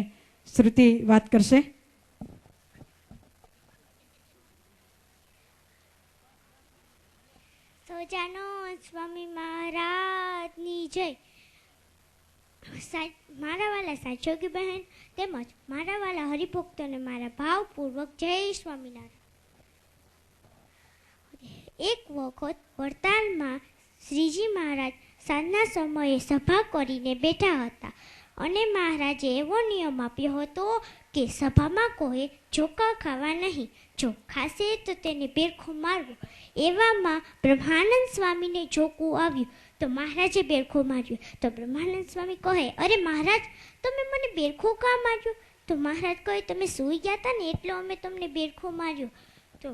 શ્રુતિ વાત કરશે. સજાનો સ્વામી મહારાજની જય. મારા વાલા સાચોગી બહેન તેમજ મારા વાલા હરિભક્તોને મારા ભાવપૂર્વક જય સ્વામિનારાયણ. એક વખત વડતાલમાં શ્રીજી મહારાજ સાંજના સમયે સભા કરીને બેઠા હતા અને મહારાજે એવો નિયમ આપ્યો હતો કે સભામાં કોઈ ચોખા ખાવા નહીં, જો ખાશે તો તેને બેરખો મારવો. એવામાં બ્રહ્માનંદ સ્વામીને જોકું આવ્યું તો મહારાજે બેરખો માર્યો. તો બ્રહ્માનંદ સ્વામી કહે, અરે મહારાજ, તમે મને બેરખો કાં માર્યો? તો મહારાજ કહે, તમે સૂઈ ગયા હતા ને એટલે અમે તમને બેરખો માર્યો. તો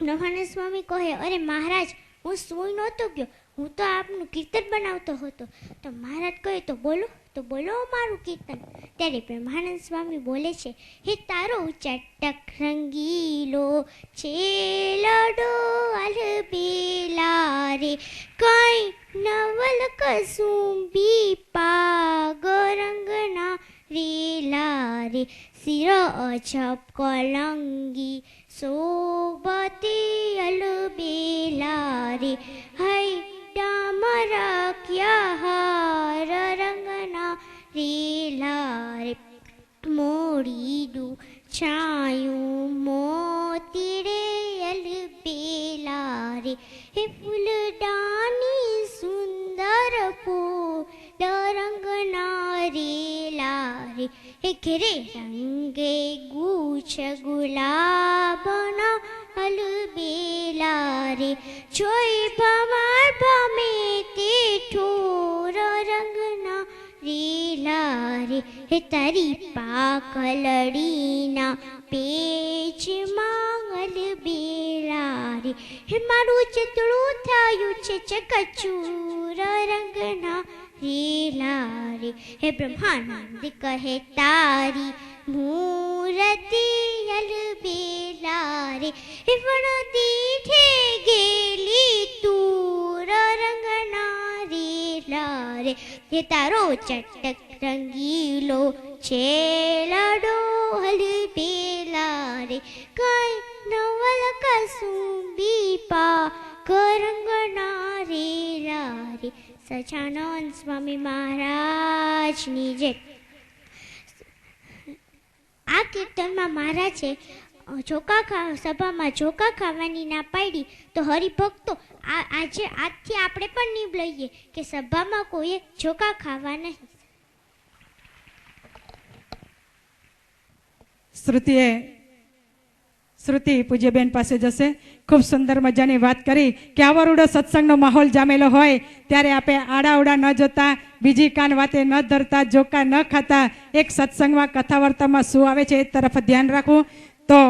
બ્રહ્માનંદ સ્વામી કહે, અરે મહારાજ, હું સૂઈ નહોતો ગયો, હું તો આપનું કીર્તન બનાવતો હતો. તો મહારાજ કહે, તો બોલો મારું કીર્તન. ત્યારે બ્રહ્માનંદ સ્વામી બોલે છે, હે તારો ચટક રંગીલો છે લડો અલબેલા રે, કંઈ નવલ કસુંબી પાગરંગના રેલા રે સિર અછપ કલંગી શોભતે અલબેલા રે હૈ ડામરક્યા હાર રંગના રેલા રે મોડીડું છાયું મોતી રે અલબેલા રે હે ફૂલડાની સુંદર ફૂલ રંગના રેલા રે હે ઘેરે રંગે ગુચ્છ ગુલાબના અલબેલા રે જોઈ ભમાર ભમે તે ઠોર રંગના રેલા રે હે તારી પાકલડીના પેચમાં અલબેલા રે હે મારું ચતળું થયું છે ચકચૂર રંગના રેલા રે હે બ્રહ્માનંદ કહે તારી મૂર્તિ અલબેલા રે હે વણતી ગેલી તુર રંગના રેલા રે હે તારો ચટક રંગીલો છેલાડો અલબેલા રે કઈ નવલ કસુંબી પાગરંગના રેલા રે સચ્ચિદાનંદ સ્વામી મહારાજની જય. આ કીર્તનમાં મહારાજે સભામાં ચોખા ખાવાની ના પાડી તો હરિભક્તો આજે આજથી આપણે પણ નિયમ લઈએ કે સભામાં કોઈએ ચોખા ખાવા નહીં. શ્રુતિ પૂજ્યબેન પાસે જશે. ખૂબ સુંદર મજાની વાત કરી કે આવો રૂડો સત્સંગનો માહોલ જામેલો હોય ત્યારે આપણે આડાવડા ન જોતા, બીજી કાન વાતે ન ધરતા, જોકા ન ખાતા, એક સત્સંગમાં કથા વાર્તામાં શું આવે છે એ તરફ ધ્યાન રાખવું. તો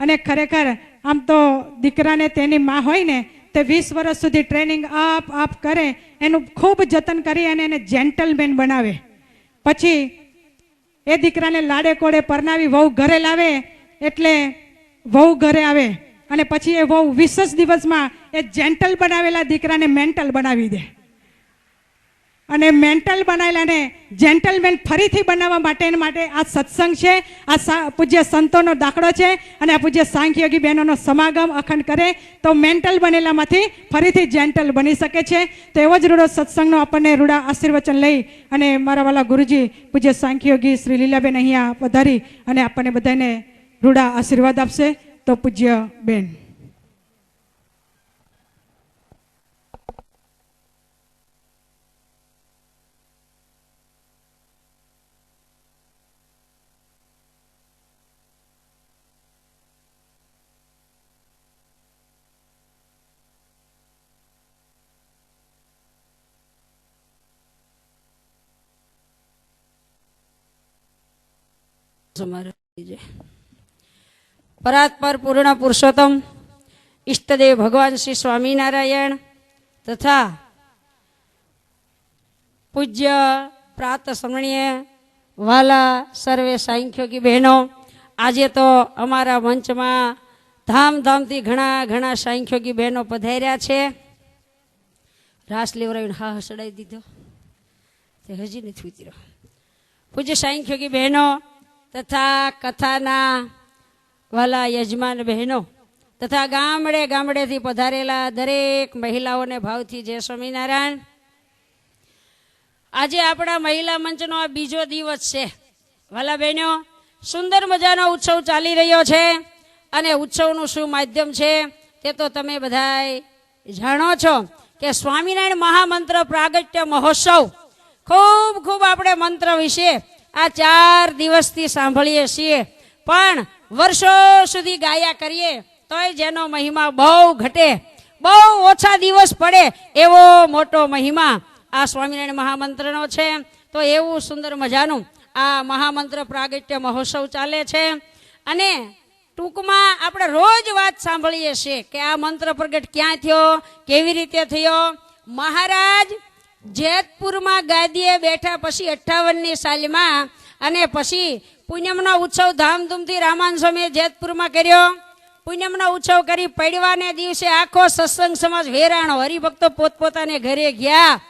અને ખરેખર આમ તો દીકરાને તેની માં હોય ને તે 20 વર્ષ સુધી ટ્રેનિંગ આપ કરે, એનું ખૂબ જતન કરી અને એને જેન્ટલમેન બનાવે. પછી એ દીકરાને લાડે કોડે પરણાવી વહુ ઘરે લાવે એટલે વહુ ઘરે આવે અને પછી એ વહુ 20 દિવસમાં એ જેન્ટલ બનાવેલા દીકરાને મેન્ટલ બનાવી દે. અને મેન્ટલ બનાવેલાને જેન્ટલમેન ફરીથી બનાવવા માટે આ સત્સંગ છે, આ પૂજ્ય સંતોનો દાખલો છે. અને આ પૂજ્ય સાંખ્યયોગી બહેનોનો સમાગમ અખંડ કરે તો મેન્ટલ બનેલામાંથી ફરીથી જેન્ટલ બની શકે છે. તો એવો જ રૂડો સત્સંગનો આપણને રૂડા આશીર્વચન લઈ અને મારા વાલા ગુરુજી પૂજ્ય સાંખ્યયોગી શ્રી લીલાબેન અહીંયા પધારી અને આપણને બધાને રૂડા આશીર્વાદ આપશે. તો પૂજ્ય બેન. પરાત્પર પૂર્ણ પુરુષોત્તમ ઈષ્ટદેવ ભગવાન શ્રી સ્વામિનારાયણ તથા પૂજ્ય પ્રાત સ્મરણીય વાલા સર્વે સાંખ્યોગી બહેનો, આજે તો અમારા મંચમાં ધામધામથી ઘણા સાંખ્યોગી બહેનો પધાર્યા છે. રાસ લેવરાવીને હા હસડાવી દીધો તે હજી નથી ઉતર્યો. પૂજ્ય સાંખ્યોગી બહેનો તથા કથાના વાલા યજમાન બહેનો તથા ગામડેથી પધારેલા દરેક મહિલાઓને ભાવથી જય સ્વામિનારાયણ. આજે આપણા મહિલા મંચનો આ બીજો દિવસ છે. વાલા બહેનો, સુંદર મજાનો ઉત્સવ ચાલી રહ્યો છે અને ઉત્સવનું શું માધ્યમ છે તે તો તમે બધાય જાણો છો કે સ્વામિનારાયણ મહામંત્ર પ્રાગટ્ય મહોત્સવ. ખૂબ આપણે મંત્ર વિશે આ 4 દિવસથી સાંભળીએ છીએ, પણ વર્ષો સુધી ગાયા કરીએ તોય જેનો મહિમા બહુ ઘટે, બહુ ઓછા દિવસ પડે એવો મોટો મહિમા આ સ્વામિનારાયણ મહામંત્રનો છે. તો એવું સુંદર મજાનું આ મહામંત્ર પ્રાગટ્ય મહોત્સવ ચાલે છે. અને ટૂંકમાં આપણે રોજ વાત સાંભળીએ છીએ કે આ મંત્ર પ્રગટ ક્યાં થયો, કેવી રીતે થયો. મહારાજ જેતપુરમાં ગાદીએ બેઠા પછી 58ની સાલમાં અને પછી પૂનમનો ઉત્સવ ધામધૂમથી રામાન સ્વામીએ જેતપુરમાં કર્યો. પૂનમનો ઉત્સવ કરી પડવાને દિવસે આખો સત્સંગ સમાજ વેરાણો, હરિભક્તો પોતપોતાને ઘરે ગયા.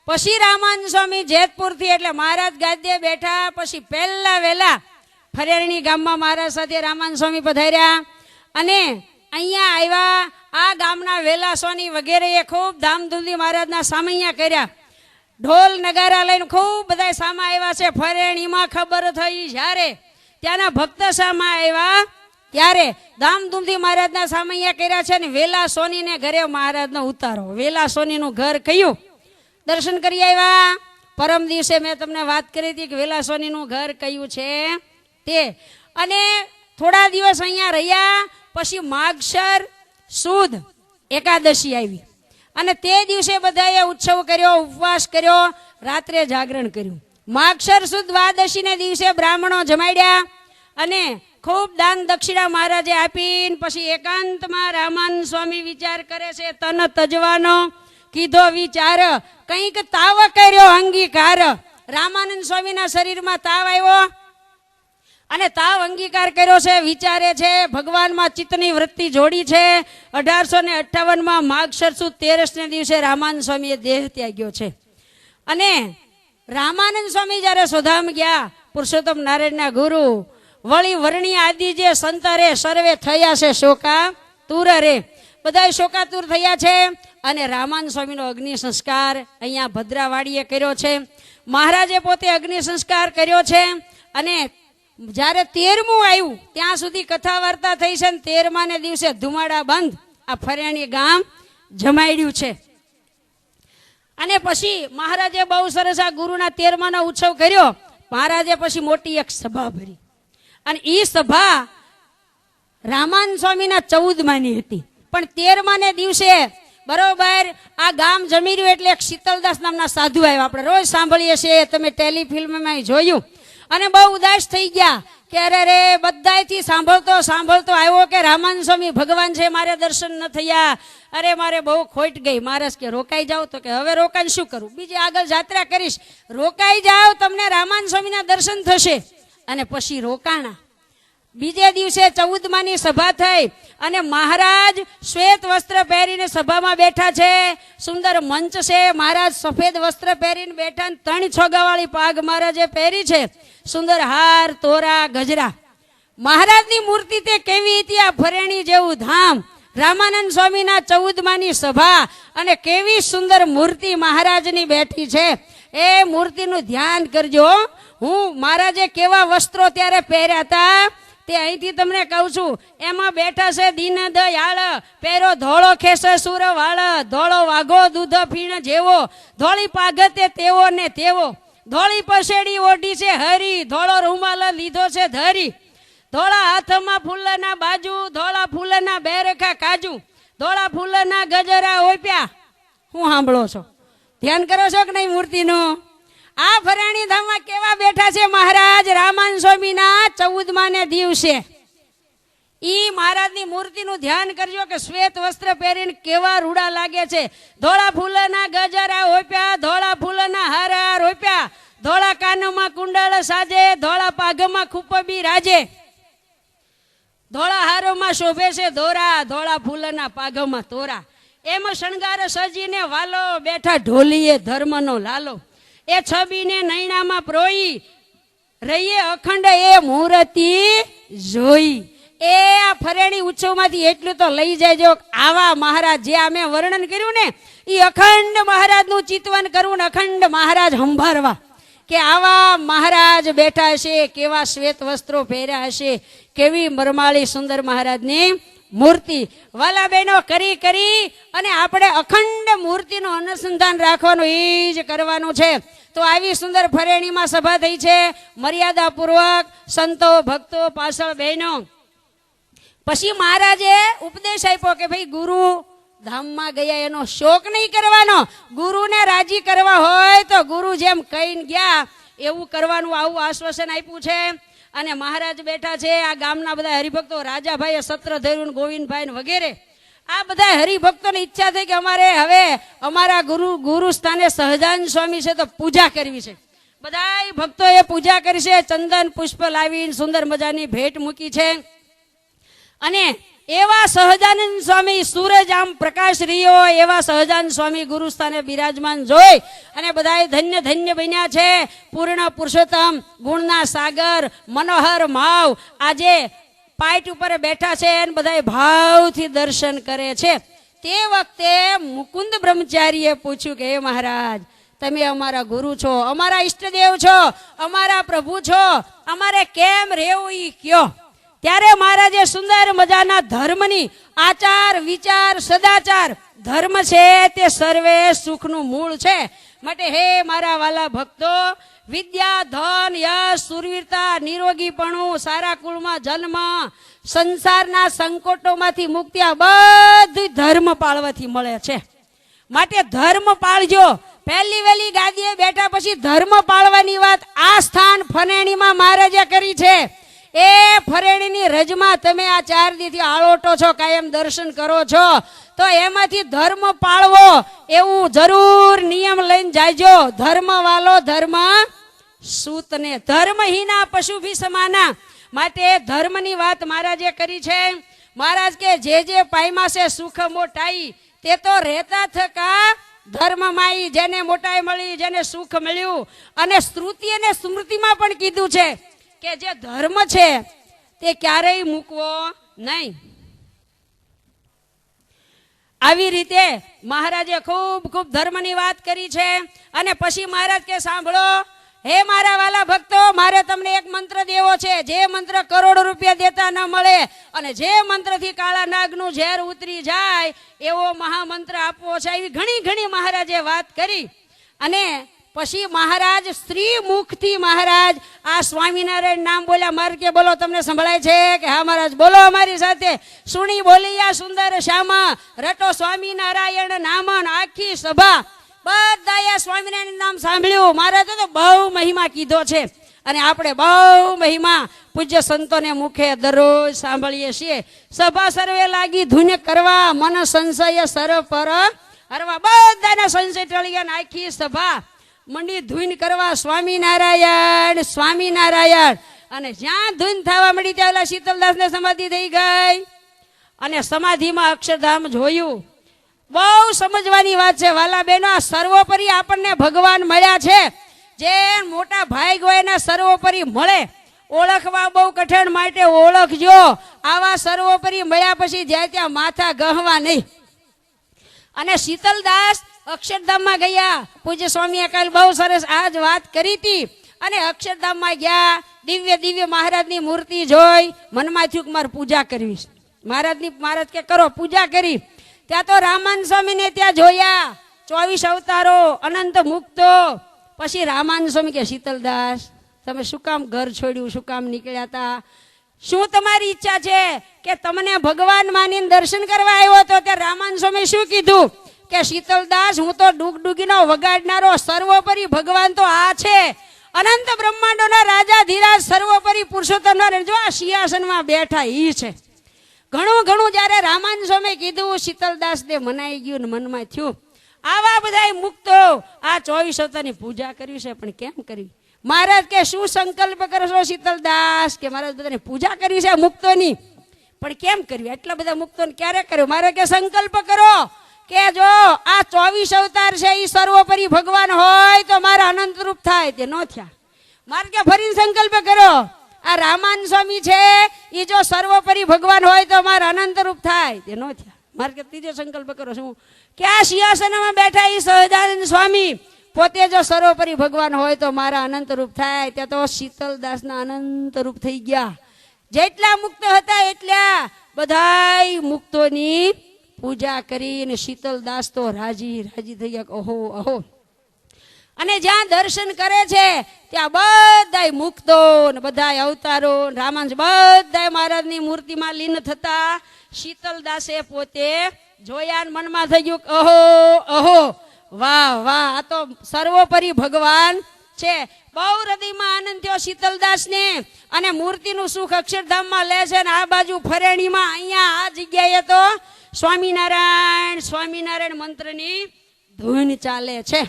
પછી રામાનંદ સ્વામી જેતપુરથી એટલે મહારાજ ગાદીએ બેઠા. પછી પહેલા વહેલા ફરેણી ગામમાં મહારાજ સાથે રામાનંદ સ્વામી પધાર્યા અને અહીંયા આવ્યા. આ ગામના વેલાસોની વગેરેએ ખૂબ ધામધૂમથી મહારાજના સામૈયા કર્યા. ઢોલ નગારા લઈને ખૂબ બધા સામા આવ્યા છે. ફરેણીમાં ખબર થઈ જ્યારે ત્યાંના ભક્ત સામા આવ્યા ત્યારે ધામધૂમથી મહારાજના સામૈયા કર્યા છે. ને વેલા સોનીને ઘરે મહારાજનો ઉતારો. વેલા સોનીનું ઘર કયું દર્શન કરી આવ્યા. પરમ દિવસે મેં તમને વાત કરી હતી કે વેલા સોનીનું ઘર કયું છે તે. અને થોડા દિવસ અહીંયા રહ્યા. પછી માગશર સુદ એકાદશી આવી અને તે દિવસે બધાએ ઉત્સવ કર્યો, ઉપવાસ કર્યો, રાત્રે જાગરણ કર્યું. માગશર સુદ દ્વાદશીને દિવસે બ્રાહ્મણો જમાડ્યા અને ખૂબ દાન દક્ષિણા મહારાજે આપીને પછી એકાંતમાં રામાનંદ સ્વામી વિચાર કરે છે. તન તજવાનો કીધો વિચાર, કંઈક તાવ કર્યો અંગીકાર. રામાનંદ સ્વામીના શરીરમાં તાવ આવ્યો અને તાવ અંગીકાર કર્યો છે. વિચારે છે ભગવાનમાં ચિત્તની વૃત્તિ જોડી છે. 1858માં માગશર સુદ 13ને દિવસે રામાનંદ સ્વામીએ દેહ ત્યાગ્યો છે. અને રામાનંદ સ્વામી જ્યારે સોધામ ગયા, પુરુષોત્તમ નારાયણના ગુરુ વળી વર્ણી આદિ જે સંતરે સર્વે થયા છે શોકા તુર રે, બધા શોકાતુર થયા છે. અને રામાનંદ સ્વામીનો અગ્નિ સંસ્કાર અહીંયા ભદ્રાવાડીએ કર્યો છે. મહારાજે પોતે અગ્નિ સંસ્કાર કર્યો છે. અને જ્યારે 13મું આવ્યું ત્યાં સુધી કથા વાર્તા થઈ છે. 13માને દિવસે ધુમાડા બંધ આ ફરેણી ગામ જમાડ્યું છે. અને પછી મહારાજે બહુ સરસ આ ગુરુના 13માનો ઉત્સવ કર્યો. મહારાજે પછી મોટી એક સભા ભરી અને એ સભા રામાનંદ સ્વામીના 14માની હતી. પણ 13માને દિવસે બરોબર આ ગામ જમી રહ્યું એટલે એક શીતલદાસ નામના સાધુ આવ્યા. આપણે રોજ સાંભળીએ છીએ, તમે ટેલિફિલ્મમાં જોયું. અને બહુ ઉદાસ થઈ ગયા કે અરે રે બધાયથી સાંભળતો આવ્યો કે રામાનંદ સ્વામી ભગવાન છે, મારે દર્શન ન થયા. અરે મારે બહુ ખોટ ગઈ. મહારાજ કે રોકાઈ જાઓ. તો કે હવે રોકાઈને શું કરું, બીજી આગળ જાત્રા કરીશ. રોકાઈ જાઓ, તમને રામાનંદ સ્વામીના દર્શન થશે. અને પછી રોકાણા. બીજે દિવસે 14માની સભા થઈ અને મહારાજ શ્વેત વસ્ત્ર પહેરીને સભામાં બેઠા છે. સુંદર મંચ છે. મહારાજ સફેદ વસ્ત્ર પહેરીને બેઠા. 3 છોગાવાળી પાગ મહારાજે પહેરી છે. સુંદર હાર, તોરા, ગજરા. મહારાજની મૂર્તિ તે કેવી હતી, આ ફરેણી જેવું ધામ. રામાનંદ સ્વામીના 14માની સભા અને કેવી સુંદર મૂર્તિ મહારાજની બેઠી છે. એ મૂર્તિનું ધ્યાન કરજો. હું મહારાજે કેવા વસ્ત્રો ત્યારે પહેર્યા હતા તે અહીંથી તમને કહું છું. એમાં બેઠા છે દીન દયાળ, પહેરો ધોળો ખેસ સુર વાળ, ધોળો વાઘો દૂધ ફીણ જેવો, ધોળી પાગતે તેવો ને તેવો, ધોળી પસેડી ઓઢી છે હરી, ધોળો રૂમાલ લીધો છે ધરી, ધોળા હાથમાં ફૂલના બાજુ, ધોળા ફૂલના બેરખા કાજુ, ધોળા ફૂલના ગજરા ઓપ્યા. હું સાંભળો છો, ધ્યાન કરો છો કે નહીં મૂર્તિનું? આ ફરાણી ધામમાં કેવા બેઠા છે મહારાજ રામાનંદ સ્વામીના 14માને દિવસે. ઈ મહારાજની મૂર્તિનું ધ્યાન કરજો કે શ્વેત વસ્ત્ર પહેરીને કેવા રૂડા લાગે છે. ધોળા ફૂલના ગજરા ઓપ્યા, ધોળા ફૂલના હારા રોપ્યા, ધોળા કાનમાં કુંડળ સાજે, ધોળા પાઘમાં ખૂપબી રાજે, ધોળા હારોમાં શોભે છે દોરા, ધોળા ફૂલના પાઘમાં તોરા. એમ શણગાર સજીને વાલો, બેઠા ઢોલીએ ધર્મનો લાલો, એ છબીને નૈણામાં પ્રોઈ, રહીએ અખંડ એ મૂર્તિ જોઈ. એ આ ફરેણી ઉત્સવમાંથી એટલું તો લઈ જાય. આવા મહારાજ જે અમે વર્ણન કર્યું ને એ અખંડ મહારાજનું ચિંતન કરવું ને અખંડ મહારાજ સંભાળવા કે આવા મહારાજ બેઠા હશે, કેવા શ્વેત વસ્ત્રો પહેર્યા હશે, કેવી મરમાળી સુંદર મહારાજની મૂર્તિ. વાલા બહેનો કરી અને આપણે અખંડ મૂર્તિનું અનુસંધાન રાખવાનું એ જ કરવાનું છે. તો આવી સુંદર ફરેણીમાં સભા થઈ છે. મર્યાદાપૂર્વક સંતો ભક્તો પાછળ બહેનો. પછી મહારાજે ઉપદેશ આપ્યો કે ભાઈ ગુરુ ધામમાં ગયા એનો શોક નહીં કરવાનો. ગુરુને રાજી કરવા હોય તો ગુરુ જેમ કહીને ગયા એવું કરવાનું, આવું આશ્વાસન આપ્યું છે. અને મહારાજ બેઠા છે. આ ગામના બધા હરિભક્તો, રાજાભાઈએ સત્ર ધર્યું, ગોવિંદભાઈ વગેરે, આ બધા હરિભક્તોની ઈચ્છા થઈ કે અમારે હવે અમારા ગુરુ સ્થાને સહજાનંદ સ્વામી છે તો પૂજા કરવી છે. બધા ભક્તોએ પૂજા કરી છે. ચંદન પુષ્પ લાવીને સુંદર મજાની ભેટ મૂકી છે. અને એવા સહજાનંદ સ્વામી, સૂરજ આમ પ્રકાશ રહ્યો એવા સહજાનંદ સ્વામી ગુરુસ્થાને બિરાજમાન જોઈ અને બધાએ ધન્ય ધન્ય બન્યા છે. પૂર્ણ પુરુષોત્તમ, ગુણના સાગર, મનોહર માવ આજે પાઇટ ઉપર બેઠા છે અને બધાએ ભાવથી દર્શન કરે છે. તે વખતે મુકુંદ બ્રહ્મચારીએ પૂછ્યું કે હે મહારાજ, તમે અમારા ગુરુ છો, અમારા ઈષ્ટદેવ છો, અમારા પ્રભુ છો, અમારે કેમ રહેવું ઈ કયો. ત્યારે મહારાજે સુંદર મજાના ધર્મની આચાર વિચાર સદાચાર, ધર્મ છે તે સર્વે સુખનું મૂળ છે. માટે હે મારા વાલા ભક્તો, વિદ્યા, ધન, યશ, સુરવીરતા, નિરોગીપણું, સારા કુળમાં જન્મ, સંસારના સંકટોમાંથી મુક્તિ આ બધું ધર્મ પાળવાથી મળે છે. માટે ધર્મ પાળજો. પહેલી વેલી ગાદીએ બેઠા પછી ધર્મ પાળવાની વાત આ સ્થાન ફરેણીમાં મહારાજે કરી છે. એ ફરેણીની રજમાં તમે આ 4 દીથી આળોટો છો, કાયમ દર્શન કરો છો, તો એમાંથી ધર્મ પાળવો એવું જરૂર નિયમ લઈને જાયજો. ધર્મ વાલો ધર્મ સૂતને, ધર્મહીના પશુ ભી સમાના. માટે ધર્મની વાત મહારાજે કરી છે. મહારાજ કે જે પાયમા છે સુખ મોટાઈ, તે તો રહેતા થકા ધર્મમાઈ. જેને મોટાઈ મળી, જેને સુખ મળ્યું. અને સ્તુતિ અને સ્મૃતિમાં પણ કીધું છે કે જે ધર્મ છે તે ક્યારેય મૂકવો નહીં. આવી રીતે મહારાજે ખૂબ ખૂબ ધર્મની વાત કરી છે. અને પછી મહારાજ કે સાંભળો, હે મારા વાલા ભક્તો, મારે તમને એક મંત્ર દેવો છે. જે મંત્ર કરોડો રૂપિયા દેતા ન મળે અને જે મંત્રથી કાળા નાગનું ઝેર ઉતરી જાય એવો મહામંત્ર આપવો છે. એવી ઘણી ઘણી મહારાજે વાત કરી. અને પછી મહારાજ સ્ત્રી મુખથી મહારાજ આ સ્વામિનારાયણ નામ બોલ્યા. મારે કે બોલો, તમને સંભળાય છે કે હા મહારાજ બોલો અમારી સાથે. સુણી બોલિયા સુંદર શ્યામા, રટો સ્વામિનારાયણ નામન. આખી સભા બધાએ સ્વામિનારાયણ નામ સાંભળ્યું. મહારાજે તો બહુ મહિમા કીધો છે અને આપણે બહુ મહિમા પૂજ્ય સંતોને મુખે દરરોજ સાંભળીએ છીએ. સભા સર્વે લાગી ધૂન કરવા, મન સંશય સર પર હરવા. બધાના સંશય ટળી ગયા. આખી સભા મંડી ધૂન કરવા, સ્વામિનારાયણ સ્વામિનારાયણ. અને જ્યાં ધૂન થવા મળી ત્યાં ઓલા શીતલદાસને સમાધિ થઈ ગઈ અને સમાધિમાં અક્ષરધામ જોયું. બહુ સમજવાની વાત છે વાલા બહેનો. આ સર્વોપરી આપણને ભગવાન મળ્યા છે. જે મોટા ભાઈ ગોયના સર્વોપરી મળે, ઓળખવા બહુ કઠણ. માટે ઓળખજો. આવા સર્વોપરી મળ્યા પછી જ્યાં ત્યાં માથા ગહવા નહીં. અને શીતલદાસ અક્ષરધામમાં ગયા. પૂજ્ય સ્વામીએ કાલ બહુ સરસ આજ વાત કરી હતી. અને અક્ષરધામમાં ગયા, દિવ્ય દિવ્ય મહારાજની મૂર્તિ જોઈ મનમાં થયું કે મારે પૂજા કરવી. મહારાજ કે કરો. પૂજા કરી. ત્યાં તો રામાનંદ સ્વામીને ત્યાં જોયા. 24 અવતારો, અનંત મુક્તો. પછી રામાનંદ સ્વામી કે શીતલદાસ, તમે શું કામ ઘર છોડ્યું, શું કામ નીકળ્યા હતા? શું તમારી ઈચ્છા છે કે તમને ભગવાન માનીને દર્શન કરવા આવ્યો હતો? ત્યારે રામાનંદ સ્વામી શું કીધું કે શીતલદાસ, હું તો ડૂગડૂગીનો વગાડનારો સર્વોપરી ભગવાન તો આ છે. અનંત બ્રહ્માંડોના રાજા ધીરાજ સર્વોપરી પુરુષોત્તમ જો આ સિંહાસનમાં બેઠા ઈ છે. ઘણું ઘણું જ્યારે રામાનંદ સ્વામી કીધું, શીતલદાસ ને મનાઈ ગયું ને મનમાં થયું આવા બધા મુક્તો આ 24 અવતારની પૂજા કરવી છે, પણ કેમ કરવી? મહારાજ કે શું સંકલ્પ કરશો શીતલદાસ? કે મહારાજ બધાની પૂજા કરવી છે મુક્તોની, પણ કેમ કરવી? એટલા બધા મુક્તોને ક્યારે કર્યો? મારે કે સંકલ્પ કરો કે જો આ 24 અવતાર છે એ સર્વોપરી ભગવાન હોય તો મારા અનંત રૂપ થાય. તે ન થયા. મારે કે ફરી સંકલ્પ કરો, આ રામાનંદ સ્વામી છે એ જો સર્વોપરી ભગવાન હોય તો મારા અનંત રૂપ થાય. તે ન થયા. મારે કે ત્રીજો સંકલ્પ કરો. શું? કે આ સિંહાસનમાં બેઠા એ સહજાનંદ સ્વામી પોતે જો સર્વોપરી ભગવાન હોય તો મારા અનંત રૂપ થાય. ત્યાં તો શીતલદાસના અનંત રૂપ થઈ ગયા. જેટલા મુક્ત હતા એટલા બધાય મુક્તોની પૂજા કરીને શીતલદાસ તો રાજી રાજી થઈ ગયા. ઓહો ઓહો. અને જ્યાં દર્શન કરે છે ત્યાં બધાય મુક્તો ને બધાય અવતારો રામાનંદ બધાય મહારાજની મૂર્તિમાં લીન થતા શીતલદાસે પોતે જોયા ને મનમાં થઈ ગયું ઓહો ઓહો, વાહ વાહ, આ તો સર્વોપરી ભગવાન છે. બહુ હૃદયમાં આનંદ થયો શીતલદાસને. અને મૂર્તિનું સુખ અક્ષરધામમાં લે છે ને આ બાજુ ફરેણીમાં અહીંયા આ જગ્યાએ તો સ્વામિનારાયણ સ્વામિનારાયણ મંત્રની ધૂન ચાલે છે.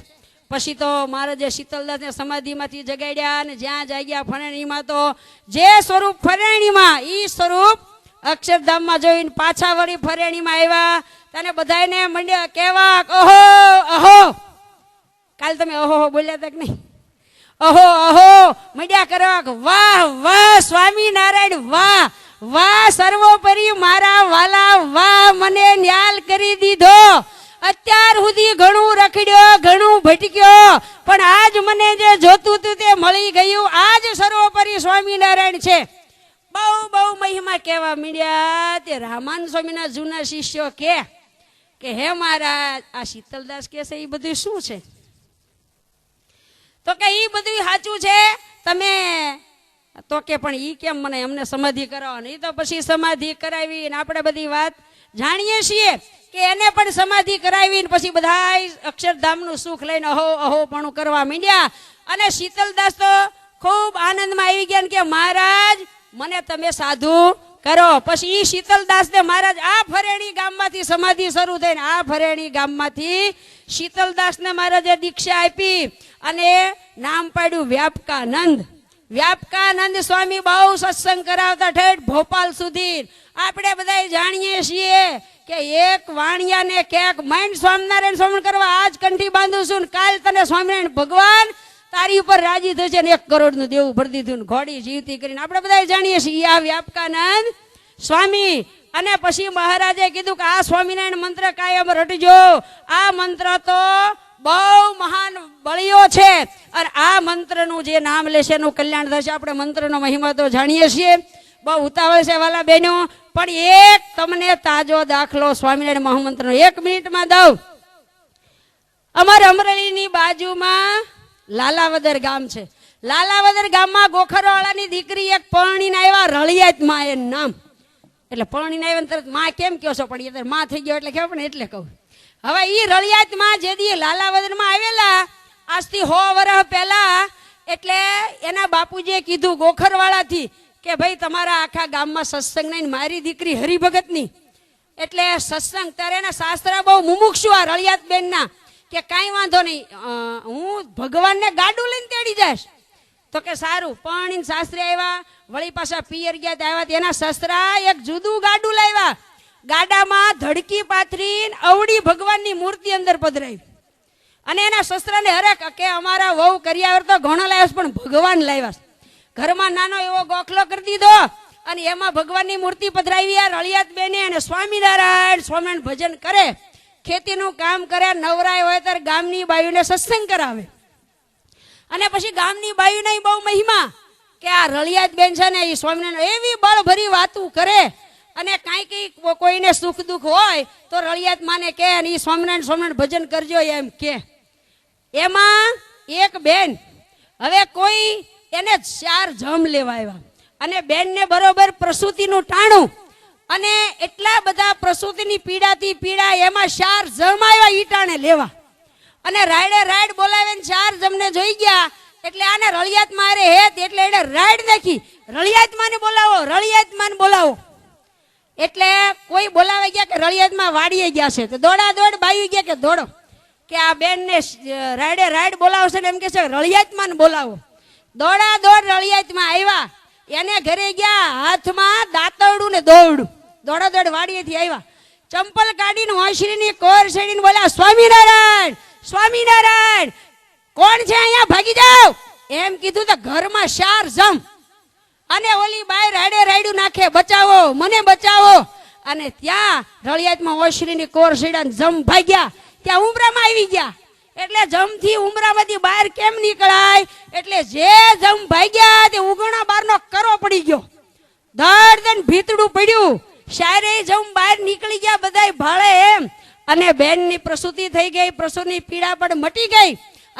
પછી તો મહારાજે શીતલદાસને સમાધિમાંથી જગાડ્યા અને જ્યાં જાગ્યા ફરેણીમાં તો જે સ્વરૂપ ફરેણીમાં એ સ્વરૂપ અક્ષરધામમાં જોઈને પાછા વળી ફરેણીમાં આવ્યા. તને બધાને મંડ્યા કહેવા ઓહો અહો. કાલ તમે ઓહો બોલ્યા હતા કે નહીં? ઓહો અહો મંડ્યા કરવા. વાહ વાહ સ્વામિનારાયણ, વાહ વાહ સર્વોપરી મારા વાલા, વાહ મને ન્યાલ કરી દીધો. અત્યાર સુધી ઘણું રખડ્યો, ઘણું ભટક્યો, પણ આજ મને જે જોતું હતું તે મળી ગયું. આજ સર્વોપરી સ્વામિનારાયણ છે. બહુ બહુ મહિમા કહેવા મીડ્યા. તે રામાનંદ સ્વામીના જૂના શિષ્યો કે હે મહારાજ, આ શીતલદાસ કે છે એ બધું શું છે? તો કે એ બધું સાચું છે, તમે તો કે પણ ઈ કેમ મને એમને સમાધિ કરાવવાની? એ તો પછી સમાધિ કરાવી ને આપણે બધી વાત જાણીએ છીએ કે એને પણ સમાધિ કરાવી ને પછી બધા અક્ષરધામનું સુખ લઈને અહો અહો પણ કરવા માંડ્યા. અને શીતલદાસ તો ખૂબ આનંદમાં આવી ગયા કે મહારાજ મને તમે સાધુ કરો. પછી ઈ શીતલદાસ ને મહારાજ આ ફરેણી ગામમાંથી સમાધિ શરૂ થઈને આ ફરેણી ગામમાંથી શીતલદાસ ને મહારાજે દીક્ષા આપી અને નામ પાડ્યું વ્યાપકાનંદ. વ્યાપકાનંદ સ્વામી બહુ સત્સંગ કરાવતા ઠેઠ ભોપાલ સુધી. આપણે બધા જાણીએ છીએ કે એક વાણિયાને ક્યાંક માઇન્ડ સ્વામિનારાયણ સ્વામી કરવા આજ કંઠી બાંધું છું, કાલ તને સ્વામિનારાયણ ભગવાન તારી ઉપર રાજી થશે ને 1 કરોડનું દેવું ભરી દીધું, ઘોડી જીવતી કરીને. આપણે બધા જાણીએ છીએ આ વ્યાપકાનંદ સ્વામી. અને પછી મહારાજે કીધું કે આ સ્વામિનારાયણ મંત્ર કાયમ રટજો. આ મંત્ર તો બહુ મહાન બળિયો છે અને આ મંત્રનું જે નામ લેશે એનું કલ્યાણ થશે. આપણે મંત્રનો મહિમા તો જાણીએ છીએ. બહુ ઉતાવળ છે વાલા બહેનો, પણ એક તમને તાજો દાખલો સ્વામિનારાયણ મહામંત્રનો 1 મિનિટમાં દઉં. અમારે અમરેલીની બાજુમાં લાલાવદર ગામ છે. લાલાવદર ગામમાં ગોખરવાળાની દીકરી એક પરણીને આવ્યા, રળિયાત માં એનું નામ. એટલે પરણીને આવ્યા તરત માં કેમ કહો છો, પણ એ માં થઈ ગયો એટલે ખબર ને એટલે કહું. હવે ઈ રળિયાતમાં જે દી લાલાવદરમાં આવેલા આજથી 100 વર્ષ પહેલા, એટલે એના બાપુજીએ કીધું ગોખરવાળાથી કે ભાઈ તમારા આખા ગામમાં સત્સંગ નહીં, મારી દીકરી હરિભગતની એટલે સત્સંગ. ત્યારે એના શાસ્ત્ર બહુ મુમુક્ષુ આ રળિયાત બેનના કે કાંઈ વાંધો નહીં, હું ભગવાનને ગાડું લઈને તેડી જઈશ. તો કે સારું. પણ શાસ્ત્રી આવ્યા, વળી પાછા પિયર ગયા આવ્યા, એના શસ્ત્રા એક જુદું ગાડું લાવ્યા. ગાડામાં ધડકી પાથરીને અવડી ભગવાનની મૂર્તિ અંદર પધરાવી અને એના શસ્ત્રને હરક કે અમારા વહુ કર્યાવર તો ઘણો લાવ્યા પણ ભગવાન લાવ્યા. ઘરમાં નાનો એવો ગોખલો કરી દીધો અને એમાં ભગવાનની મૂર્તિ પધરાવી. આ રળિયાત બેને અને સ્વામિનારાયણ સ્વામિનારાયણ ભજન કરે, ખેતીનું કામ કરે, નવરાય હોય ત્યારે ગામની બાયુને સત્સંગ કરાવે. અને પછી ગામની બાયુને બહુ મહિમા કે આ રળિયાત બેન છે ને એ સ્વામિનારાયણ એવી બળભરી વાતું કરે અને કાંઈ કોઈને સુખ દુઃખ હોય તો રળિયાત માને કે અને એ સ્વામિનારાયણ સ્વામિનારાયણ ભજન કરજો એમ કે. એમાં એક બેન, હવે કોઈ એને 4 જમ લેવા આવ્યા અને બેનને બરોબર પ્રસૂતિનું ટાણું અને એટલા બધા પ્રસૂતિની પીડાથી પીડા, એમાં 4 જમ આવ્યા ઈ ટાણે લેવા અને રાયડે રાયડ બોલાવીને 4 જમને જોઈ ગયા. એટલે આને રળિયાત મારે હેત એટલે એને રાયડ નાખી, રળિયાત માને બોલાવો, રળિયાત માને બોલાવો. એટલે કોઈ બોલાવે ગયા કે રળિયાતમાં વાડીએ ગયા છે તો દોડા દોડ બાયું ગયા કે દોડો કે આ બેનને રાયડે રાયડ બોલાવશે ને એમ કે છે રળિયાતમાં બોલાવો. દોડા દોડ રળિયાતમાં આવ્યા, એને ઘરે ગયા, હાથમાં દાંતરડું ને દોરડું, દોડા દોડ વાડીએથી આવ્યા, ચંપલ કાઢીને હોંશરીની કોર છેડીને બોલ્યા સ્વામિનારાયણ સ્વામિનારાયણ. કોણ છે અહીંયા, ભાગી જાઓ એમ કીધું તો ઘરમાં 4 જમ અને ઓલી બાય રાડે રાયડું નાખે, બચાવો મને બચાવો. અને ત્યાં રળિયાતમાં ઓશરીની કોર છેડાને જમ ભાગ્યા, ત્યાં ઉમરામાં આવી ગયા. એટલે જમથી ઉમરામાંથી બહાર કેમ નીકળાય, એટલે જે જમ ભાગ્યા તે ઉગણા બારનો કરો પડી ગયો, દર્દન ભીતડું પડ્યું, શાયરે જમ બહાર નીકળી ગયા બધાય ભાળે એમ. અને બેનની પ્રસૂતિ થઈ ગઈ, પ્રસૂતિની પીડા પણ મટી ગઈ.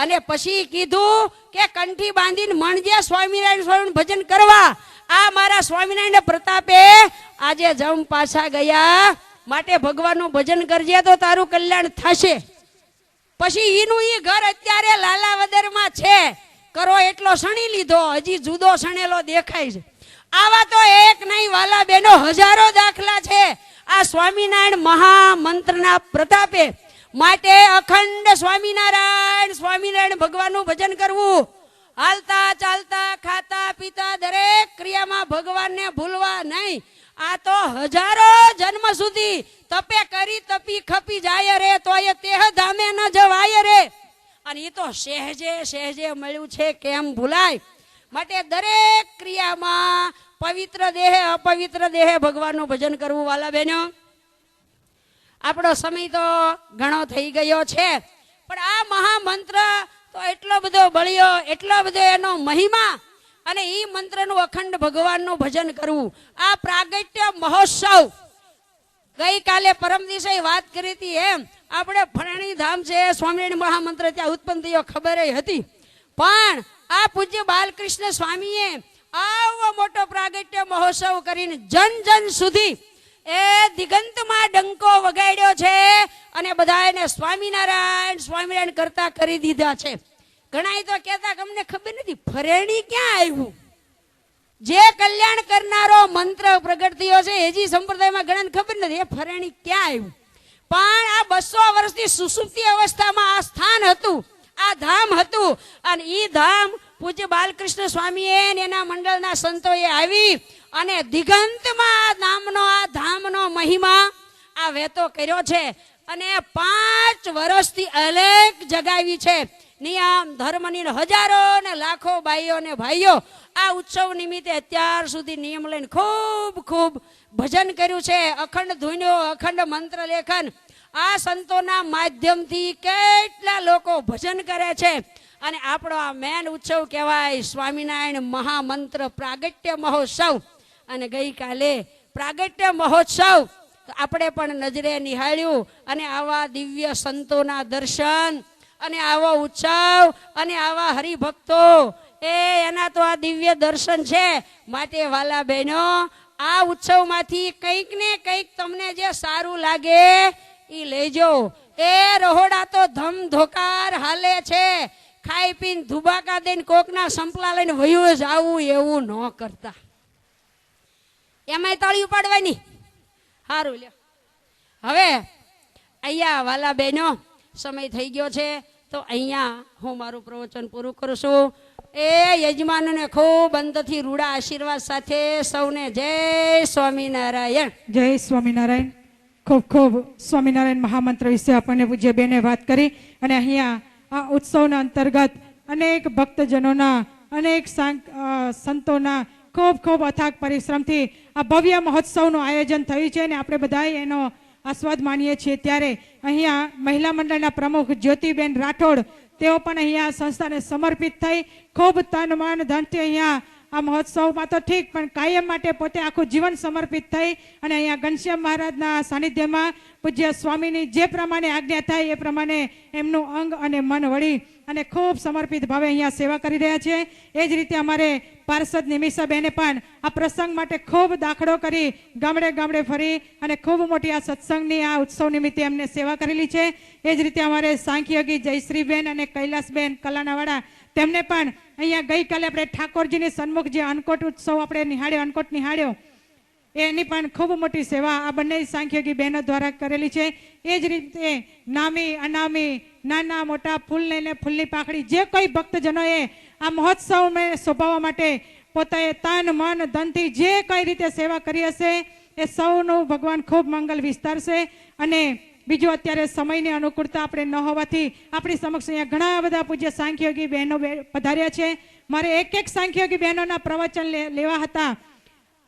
અને પછી કીધું કે કંઠી બાંધીને મણજે સ્વામિનારાયણ સ્વામી ભજન કરવા. આ મારા સ્વામિનારાયણ પ્રતાપે આજે જમ પાછા ગયા, માટે ભગવાનનું ભજન કરજે તો તારું કલ્યાણ થશે. પછી ઈનું ઈ ઘર અત્યારે લાલાવદરમાં છે, કરો એટલો સણી લીધો, હજી જુદો સણેલો દેખાય છે. આવા તો એક નહીં વાલા બેનો, હજારો દાખલા છે આ સ્વામિનારાયણ મહામંત્રના પ્રતાપે. માટે અખંડ સ્વામિનારાયણ સ્વામિનારાયણ ભગવાનનું ભજન કરવું. હાલતા ચાલતા ખાતા પીતા દરેક ક્રિયામાં ભગવાનને ભૂલવા નહીં. આ તો હજારો જન્મ સુધી તપે કરી તપી ખપી જાય રે તો એ તેહ ધામે ન જવાય રે. અને એ તો સહેજે સહેજે મળ્યું છે કેમ ભૂલાય. માટે દરેક ક્રિયામાં પવિત્ર દેહે અપવિત્ર દેહે ભગવાનનું ભજન કરવું. વાલા બહેનો, આપણો સમય તો ઘણો થઈ ગયો છે, પણ આ મહામંત્ર તો એટલો બધો બળ્યો, એટલો બધો એનો મહિમા, અને એ મંત્રનું અખંડ ભગવાનનું ભજન કરવું. આ પ્રાગટ્ય મહોત્સવ ગઈકાલે પરમ દિવસે વાત કરી હતી એમ આપણે ફરણી ધામ છે સ્વામિનારાયણ મહામંત્ર ત્યાં ઉત્પન્ન થયો ખબર હતી, પણ આ પૂજ્ય બાલકૃષ્ણ સ્વામીએ આવો મોટો પ્રાગટ્ય મહોત્સવ કરીને જન જન સુધી એ દિગંતમાં ડંકો વગાડ્યો છે અને બધાને સ્વામિનારાયણ સ્વામિનારાયણ કરતા કરી દીધા છે. ઘણા તો કહેતા કે અમને ખબર નથી ફરેણી ક્યાં આવ્યું. જે કલ્યાણ કરનારો મંત્ર પ્રગટ થયો છે હજી સંપ્રદાયમાં ઘણાને ખબર નથી એ ફરેણી ક્યાં આવ્યું. પણ આ 200 વર્ષની સુસુપ્તિ અવસ્થામાં આ સ્થાન હતું, આ ધામ હતું, અને એ ધામ પૂજ્ય બાલકૃષ્ણ સ્વામીએ એના મંડળના સંતોએ આવી અને દિગંતમાં નામનો આ ધામનો મહિમા આ વહેતો કર્યો છે. અને 5 વર્ષથી અલેખ જગાવી છે. નિયમ ધર્મની હજારો ને લાખો બાઈઓ ને ભાઈઓ આ ઉત્સવ નિમિત્તે અત્યાર સુધી નિયમ લઈને ખૂબ ખૂબ ભજન કર્યું છે. અખંડ ધૂન્યો, અખંડ મંત્ર લેખન, આ સંતોના માધ્યમથી કેટલા લોકો ભજન કરે છે. અને આપણો આ મેન ઉત્સવ કહેવાય સ્વામિનારાયણ મહામંત્ર પ્રાગટ્ય મહોત્સવ. અને ગઈકાલે પ્રાગટ્ય મહોત્સવ આપણે પણ નજરે નિહાળ્યું, અને આવા દિવ્ય સંતોના દર્શન અને આવો ઉત્સવ અને આવા હરિભક્તો એના તો આ દિવ્ય દર્શન છે. માટે વાલા બહેનો, આ ઉત્સવમાંથી કંઈક ને કંઈક તમને જે સારું લાગે એ લેજો. એ રહોડા તો ધમધોકાર હાલે છે, ખાઈ પીને ધુબાકા દઈને કોકના સંપલા લઈને વયું જ આવું એવું ન કરતા. એમાંય તાળી ઉપાડવાની. સારું લ્યો. હવે અહીંયા વાલા બહેનો સમય થઈ ગયો છે, તો અહીંયા હું મારું પ્રવચન પૂરું કરું છું. એ યજમાનને ખૂબ અંતથી રૂડા આશીર્વાદ સાથે સૌને જય સ્વામિનારાયણ. જય સ્વામિનારાયણ. ખૂબ ખૂબ સ્વામિનારાયણ મહામંત્ર વિશે આપણને પૂજ્ય બેને વાત કરી. અને અહીંયા આ ઉત્સવના અંતર્ગત અનેક ભક્તજનોના, અનેક સંતોના ખૂબ ખૂબ અથાગ પરિશ્રમથી આ ભવ્ય મહોત્સવનું આયોજન થયું છે, અને આપણે બધાએ એનો આસ્વાદ માણીએ છીએ. ત્યારે અહીંયા મહિલા મંડળના પ્રમુખ જ્યોતિબેન રાઠોડ તેઓ પણ અહીંયા સંસ્થાને સમર્પિત થઈ ખૂબ તન મન ધનથી અહીંયા આ મહોત્સવમાં તો ઠીક પણ કાયમ માટે પોતે આખું જીવન સમર્પિત થઈ અને અહીંયા ઘનશ્યામ મહારાજના સાનિધ્યમાં પૂજ્ય સ્વામીની જે પ્રમાણે આજ્ઞા થાય એ પ્રમાણે એમનું અંગ અને મન વળી અને ખૂબ સમર્પિત ભાવે અહીંયા સેવા કરી રહ્યા છે. એ જ રીતે અમારે પાર્ષદ નિમિષાબેને પણ આ પ્રસંગ માટે ખૂબ દાખલો કરી ગામડે ગામડે ફરી અને ખૂબ મોટી આ સત્સંગની આ ઉત્સવ નિમિત્તે એમને સેવા કરેલી છે. એ જ રીતે અમારે સાંખ્યયોગી જયશ્રીબેન અને કૈલાસબેન કલાનાવાળા તેમને પણ અહીંયા ગઈકાલે આપણે ઠાકોરજીની સન્મુખ જે અન્નકોટ ઉત્સવ આપણે નિહાળ્યો, અન્નકોટ નિહાળ્યો, એની પણ ખૂબ મોટી સેવા આ બંને સાંખ્યયોગી બહેનો દ્વારા કરેલી છે. એ જ રીતે નામી અનામી નાના મોટા ફૂલ લઈને ફૂલની પાખડી જે કોઈ ભક્તજનોએ આ મહોત્સવને શોભાવવા માટે પોતાએ તન મન ધનથી જે કઈ રીતે સેવા કરી હશે એ સૌનું ભગવાન ખૂબ મંગલ વિસ્તારશે. અને બીજું અત્યારે સમયની અનુકૂળતા આપણે ન હોવાથી આપણી સમક્ષ અહીંયા ઘણા બધા પૂજ્ય સાંખ્યયોગી બહેનો પધાર્યા છે. મારે એક એક સાંખ્યયોગી બહેનોના પ્રવચન લેવા હતા.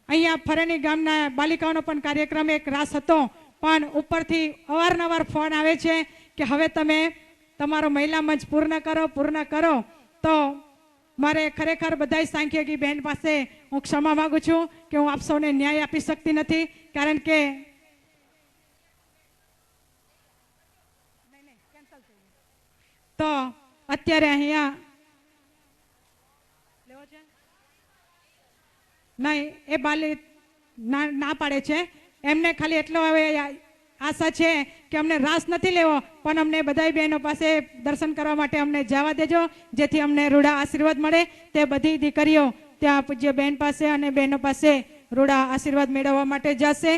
અહીંયા ફરેણી ગામના બાલિકાઓનો પણ કાર્યક્રમ એક રાસ હતો, પણ ઉપરથી અવારનવાર ફોન આવે છે કે હવે તમે તમારો મહિલા મંચ પૂર્ણ કરો. તો મારે ખરેખર બધા સાંખ્યયોગી બહેન પાસે હું ક્ષમા માગું છું કે હું આપ સૌને ન્યાય આપી શકતી નથી, કારણ કે તો અત્યારે અહીંયા નહીં એ બાલી ના પાડે છે. એમને ખાલી એટલો હવે આશા છે કે અમને રાસ નથી લેવો, પણ અમને બધાય બહેનો પાસે દર્શન કરવા માટે અમને જવા દેજો, જેથી અમને રૂડા આશીર્વાદ મળે. તે બધી દીકરીઓ ત્યાં પૂજ્ય બહેન પાસે અને બહેનો પાસે રૂડા આશીર્વાદ મેળવવા માટે જશે.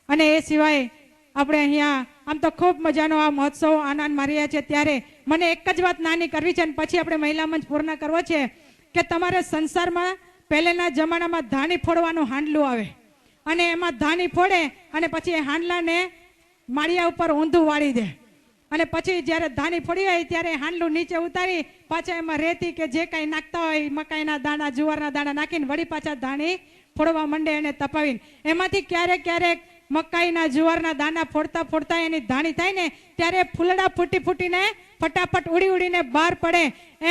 અને એ સિવાય આપણે અહીંયા આમ તો ખૂબ મજાનો આ મહોત્સવ આનંદ મારી રહ્યા છે. ત્યારે મને એક જ વાત નાની કરવી છે અને પછી આપણે મહિલા મંચ પૂર્ણ કરવો છે કે તમારે સંસારમાં પહેલેના જમાનામાં ધાણી ફોડવાનું હાંડલું આવે, અને એમાં ધાની ફોડે અને પછી એ હાંડલાને માળિયા ઉપર ઊંધું વાળી દે અને પછી જ્યારે ધાની ફોડી હોય ત્યારે હાંડલું નીચે ઉતારી પાછા એમાં રેતી કે જે કાંઈ નાખતા હોય મકાઈના દાણા જુવારના દાણા નાખીને વળી પાછા ધાણી ફોડવા માંડે એને તપાવીને એમાંથી ક્યારેક ક્યારેક મકાઈના જુવારના દાણા ફોડતા ફોડતા એની ધાણી થાય ને ત્યારે ફૂલડા ફૂટી ફૂટીને ફટાફટ ઉડી ઉડીને બહાર પડે.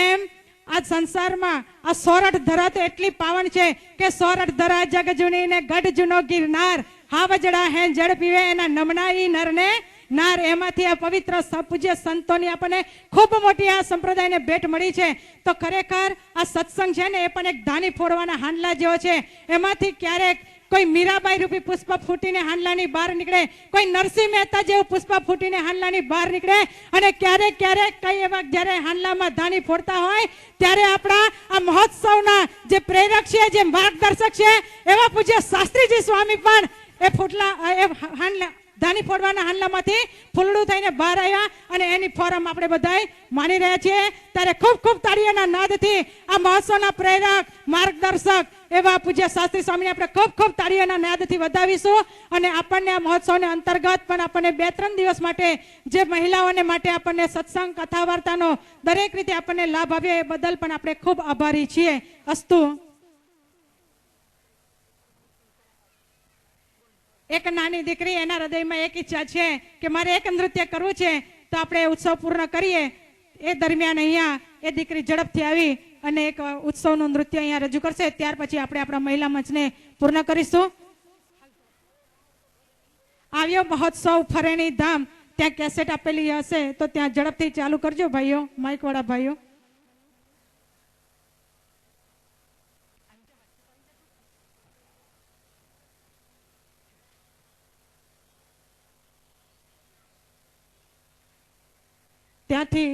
એમ આ સંસારમાં આ સોરઠ ધરા તો એટલી પાવન છે કે સોરઠ ધરા જગ જૂની ને ગઢ જૂનો ગિરનાર હાવજડા હે જળ પીવે એના નમનાઈ નરને નાર. એમાંથી આ પવિત્ર પૂજ્ય સંતોની આપણને ખૂબ મોટી આ સંપ્રદાયને ભેટ મળી છે. તો ખરેખર આ સત્સંગ છે ને એ પણ એક ધાની ફોડવાના હાંડલા જેવો છે. એમાંથી ક્યારેક કોઈ મીરાબાઈ રૂપી પુષ્પ ફૂટીને હાંડલાની બહાર નીકળે, કોઈ નરસિંહ મહેતા જેવું પુષ્પ ફૂટીને હાંડલાની બહાર નીકળે અને ક્યારેક ક્યારેક કઈ એવા જ્યારે હાંડલામાં ધાની ફોડતા હોય ત્યારે આપણા આ મહોત્સવના જે પ્રેરક છે, જે માર્ગદર્શક છે એવા પૂજ્ય શાસ્ત્રીજી સ્વામી પણ એ ફૂટલા એ હાંડલા ધાની ફોડવાના હાંડલામાંથી ફૂલડું થઈને બહાર આવ્યા અને એની ફોરમ આપણે બધાય માની રહ્યા છીએ. ત્યારે ખૂબ ખૂબ તાળીઓના નાદથી આ મહોત્સવના પ્રેરક માર્ગદર્શક એવા પૂજ્ય શાસ્ત્રી સ્વામીને આપણે ખૂબ ખૂબ તાળીઓના નાદથી વધાવીશું. અને આપણને આ મહોત્સવને અંતર્ગત પણ આપણને 2-3 દિવસ માટે જે મહિલાઓને માટે આપણને સત્સંગ કથા વાર્તાનો દરેક રીતે આપણને લાભ આવ્યો એ બદલ પણ આપણે ખૂબ આભારી છીએ. અસ્તુ. એક નાની દીકરી એના હૃદયમાં એક ઈચ્છા છે કે મારે એક નૃત્ય કરવું છે તો આપણે ઉત્સવ પૂર્ણ કરીએ. એ દરમિયાન અહીંયા એ દીકરી ઝડપથી આવી અને એક ઉત્સવનું નૃત્ય અહીંયા રજૂ કરશે. ત્યાર પછી આપણે આપણા મહિલા મંચને પૂર્ણ કરીશું. આવ્યો મહોત્સવ ફરેણી ધામ, ત્યાં કેસેટ આપેલી હશે તો ત્યાં ઝડપથી ચાલુ કરજો ભાઈઓ, માઇક વાળા ભાઈઓ. ત્યાંથી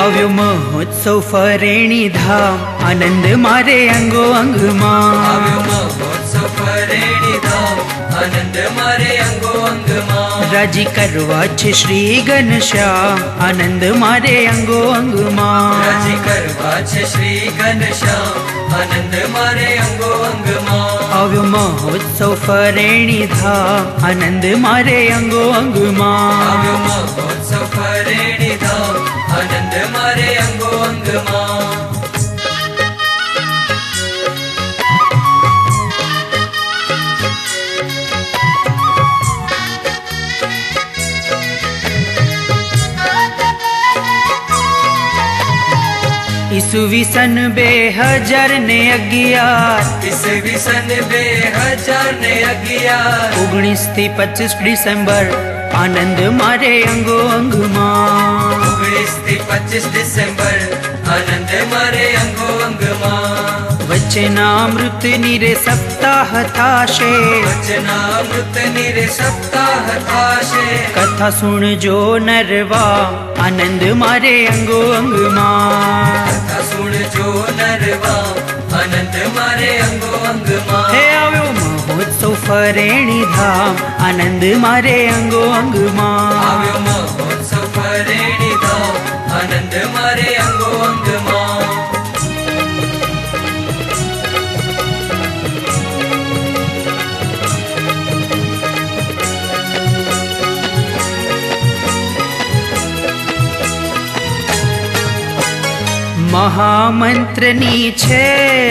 આવ્યો મહોત્સવ ફરેણી ધામ, આનંદ મારે અંગો અંગમાં. આવ્યો મહોત્સવ ફરેણી ધામ, આનંદ મારે અંગો અંગમાં. રાજી કરવા છે શ્રી ઘનશ્યામ, આનંદ મારે અંગો અંગમાં. રાજી કરવા છે શ્રી ઘનશ્યામ, આનંદ મારે અંગો અંગમાં. આવ્યો મહોત્સવ ફરેણી ધામ, આનંદ મારે અંગો અંગમાં. આવ્યો મહોત્સવ ફરેણી ધામ, આનંદ મારે અંગો અંગમાં. ઈસવીસન 2011, ઈસવીસન 2011, 19 થી 25 ડિસેમ્બર, આનંદ મારે અંગો અંગમાં. 19 થી 25 ડિસેમ્બર, આનંદ મારે અંગો અંગમાં. વચનામૃતની રે સપ્તાહ થાશે, વચનામૃતની રે સપ્તાહ થાશે. કથા સુણજો નરવા, આનંદ મારે અંગો અંગમાં. કથા સુણજો નરવા, આનંદ મારે અંગો અંગમાં. હે આવ્યો મહોત્સવ ફરેણી ધામ, આનંદ મારે અંગો અંગમાં. આવ્યો મહોત્સવ ફરેણી ધામ, આનંદ મારે અંગો અંગમાં. મહામંત્રની છે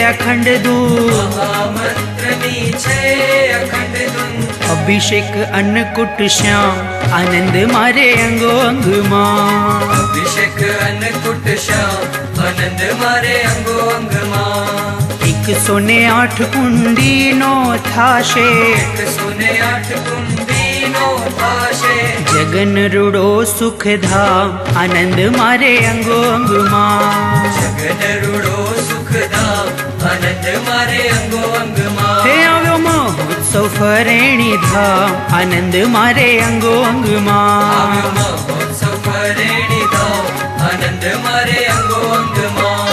અખંડ ધૂન, મહામંત્રની છે અખંડ ધૂન. અભિષેક અન્નકૂટ શ્યામ, આનંદ મારે અંગો અંગમાં. અભિષેક અન્નકૂટ શ્યામ, આનંદ મારે અંગો અંગમાં. 108 કુંડીનો થાશે, 108 કુંડીનો નો થાશે જગન રૂડો સુખધામ આનંદ મારે અંગો અંગમાં જગન રૂડો સુખધામ આનંદ મારે અંગો અંગમાં હે આવ્યો મહોત્સવ ફરેણી ધામ આનંદ મારે અંગો અંગમાં આવ્યો મહોત્સવ ફરેણી ધામ આનંદ મારે અંગો અંગમાં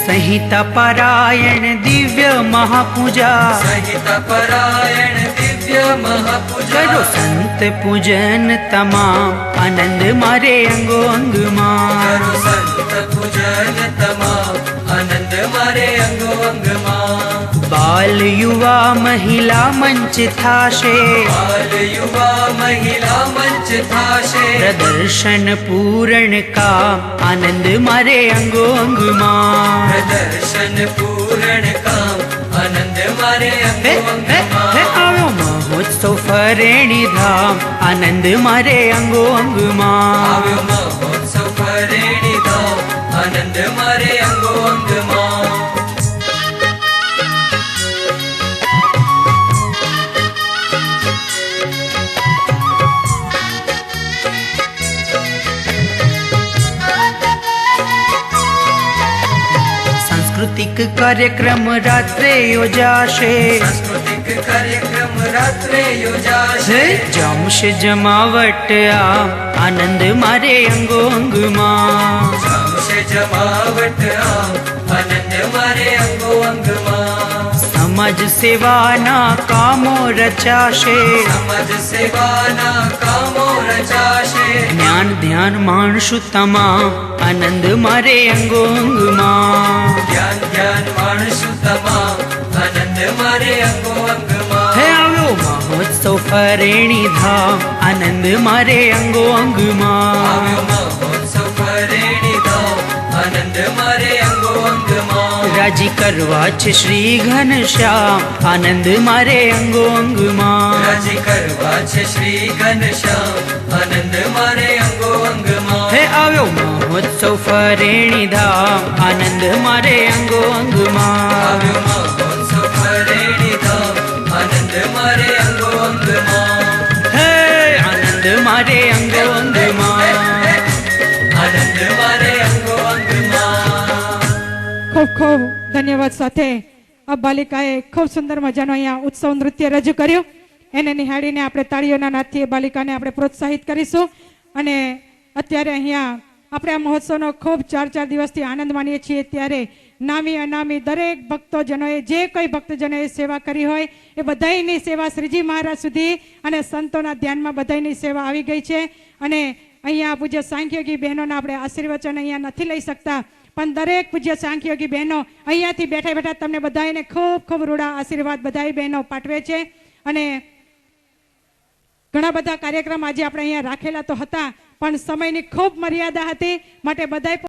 સંહિતા પારાયણ દિવ્ય મહાપૂજા સંહિતા પરાયણ દિવ્ય મહાપૂજા કરો સંત પૂજન તમામ આનંદ મારે અંગો અંગમાં કરો સંત પૂજન તમામ આનંદ મારે અંગો અંગમાં બાલ યુવા મહિલા મંચ થાશે બાલ યુવા મહિલા મંચ થાશે પ્રદર્શન પૂરણ કામ આનંદ મારે અંગો અંગમાં પ્રદર્શન પૂરણ કામ આનંદ મારે હે અંગો હે હે અંગમાં આવ્યો મહોત્સવ ફરેણી ધામ આનંદ મારે અંગો અંગમાં આવ્યો મહોત્સવ ફરેણી ધામ આનંદ મારે અંગો અંગમાં સાંસ્કૃતિક કાર્યક્રમ રાત્રે યોજાશે સાંસ્કૃતિક કાર્યક્રમ રાત્રે યોજાશે જમશે જમાવટ આનંદ મારે અંગો અંગમાં જામશે જમાવટ આનંદ મારે અંગો અંગમાં સમાજ સેવાના કામો રચાશે સમાજ સેવાના કામો રચાશે જ્ઞાન ધ્યાન માણશું તમામ આનંદ મારે અંગો અંગમાં ધ્યાન ધ્યાન માણશું તમામ આનંદ મારે અંગો અંગમાં હે આવ્યો મહોત્સવ ફરેણી ધામ આનંદ મારે અંગો અંગમાં આવ્યો મહોત્સવ ફરેણી ધામ આનંદ મારે અંગો અંગમાં રાજી કરવા છે શ્રી ઘનશ્યામ આનંદ મારે અંગો અંગમાં રાજી કરવા છે શ્રી ઘનશ્યામ આનંદ મારે અંગો અંગમાં હે આવ્યો મહોત્સવ ફરેણી ધામ આનંદ મારે અંગો અંગમાં આવ્યો મહોત્સવ ફરેણી ધામ આનંદ મારે અંગો અંગમાં હે આનંદ મારે અંગો અંગમાં આનંદ મારે અંગો અંગમાં ખૂબ ખૂબ ધન્યવાદ સાથે આ બાલિકાએ ખૂબ સુંદર મજાનો અહીંયા ઉત્સવ નૃત્ય રજૂ કર્યું. એને નિહાળીને આપણે તાળીઓના નાદથી એ બાલિકાને આપણે પ્રોત્સાહિત કરીશું. અને અત્યારે અહીંયા આપણે આ મહોત્સવનો ખૂબ 4 દિવસથી આનંદ માણીએ છીએ. ત્યારે નામી અનામી દરેક ભક્તોજનોએ જે કોઈ ભક્તજનોએ સેવા કરી હોય એ બધાની સેવા શ્રીજી મહારાજ સુધી અને સંતોના ધ્યાનમાં બધાની સેવા આવી ગઈ છે. અને અહીંયા પૂજ્ય સાંખ્યોગી બહેનોના આપણે આશીર્વચન અહીંયા નથી લઈ શકતા, પણ દરેક પૂજ્ય સાંખ્યોગી બહેનો અહીંયાથી બેઠા બેઠા તમને બધાને ખૂબ ખૂબ રૂડા આશીર્વાદ બધાય બહેનો પાઠવે છે. અને ઘણા બધા કાર્યક્રમ આજે આપણે અહીંયા રાખેલા તો હતા, પણ સમયની ખૂબ મર્યાદા હતી, માટે બધાય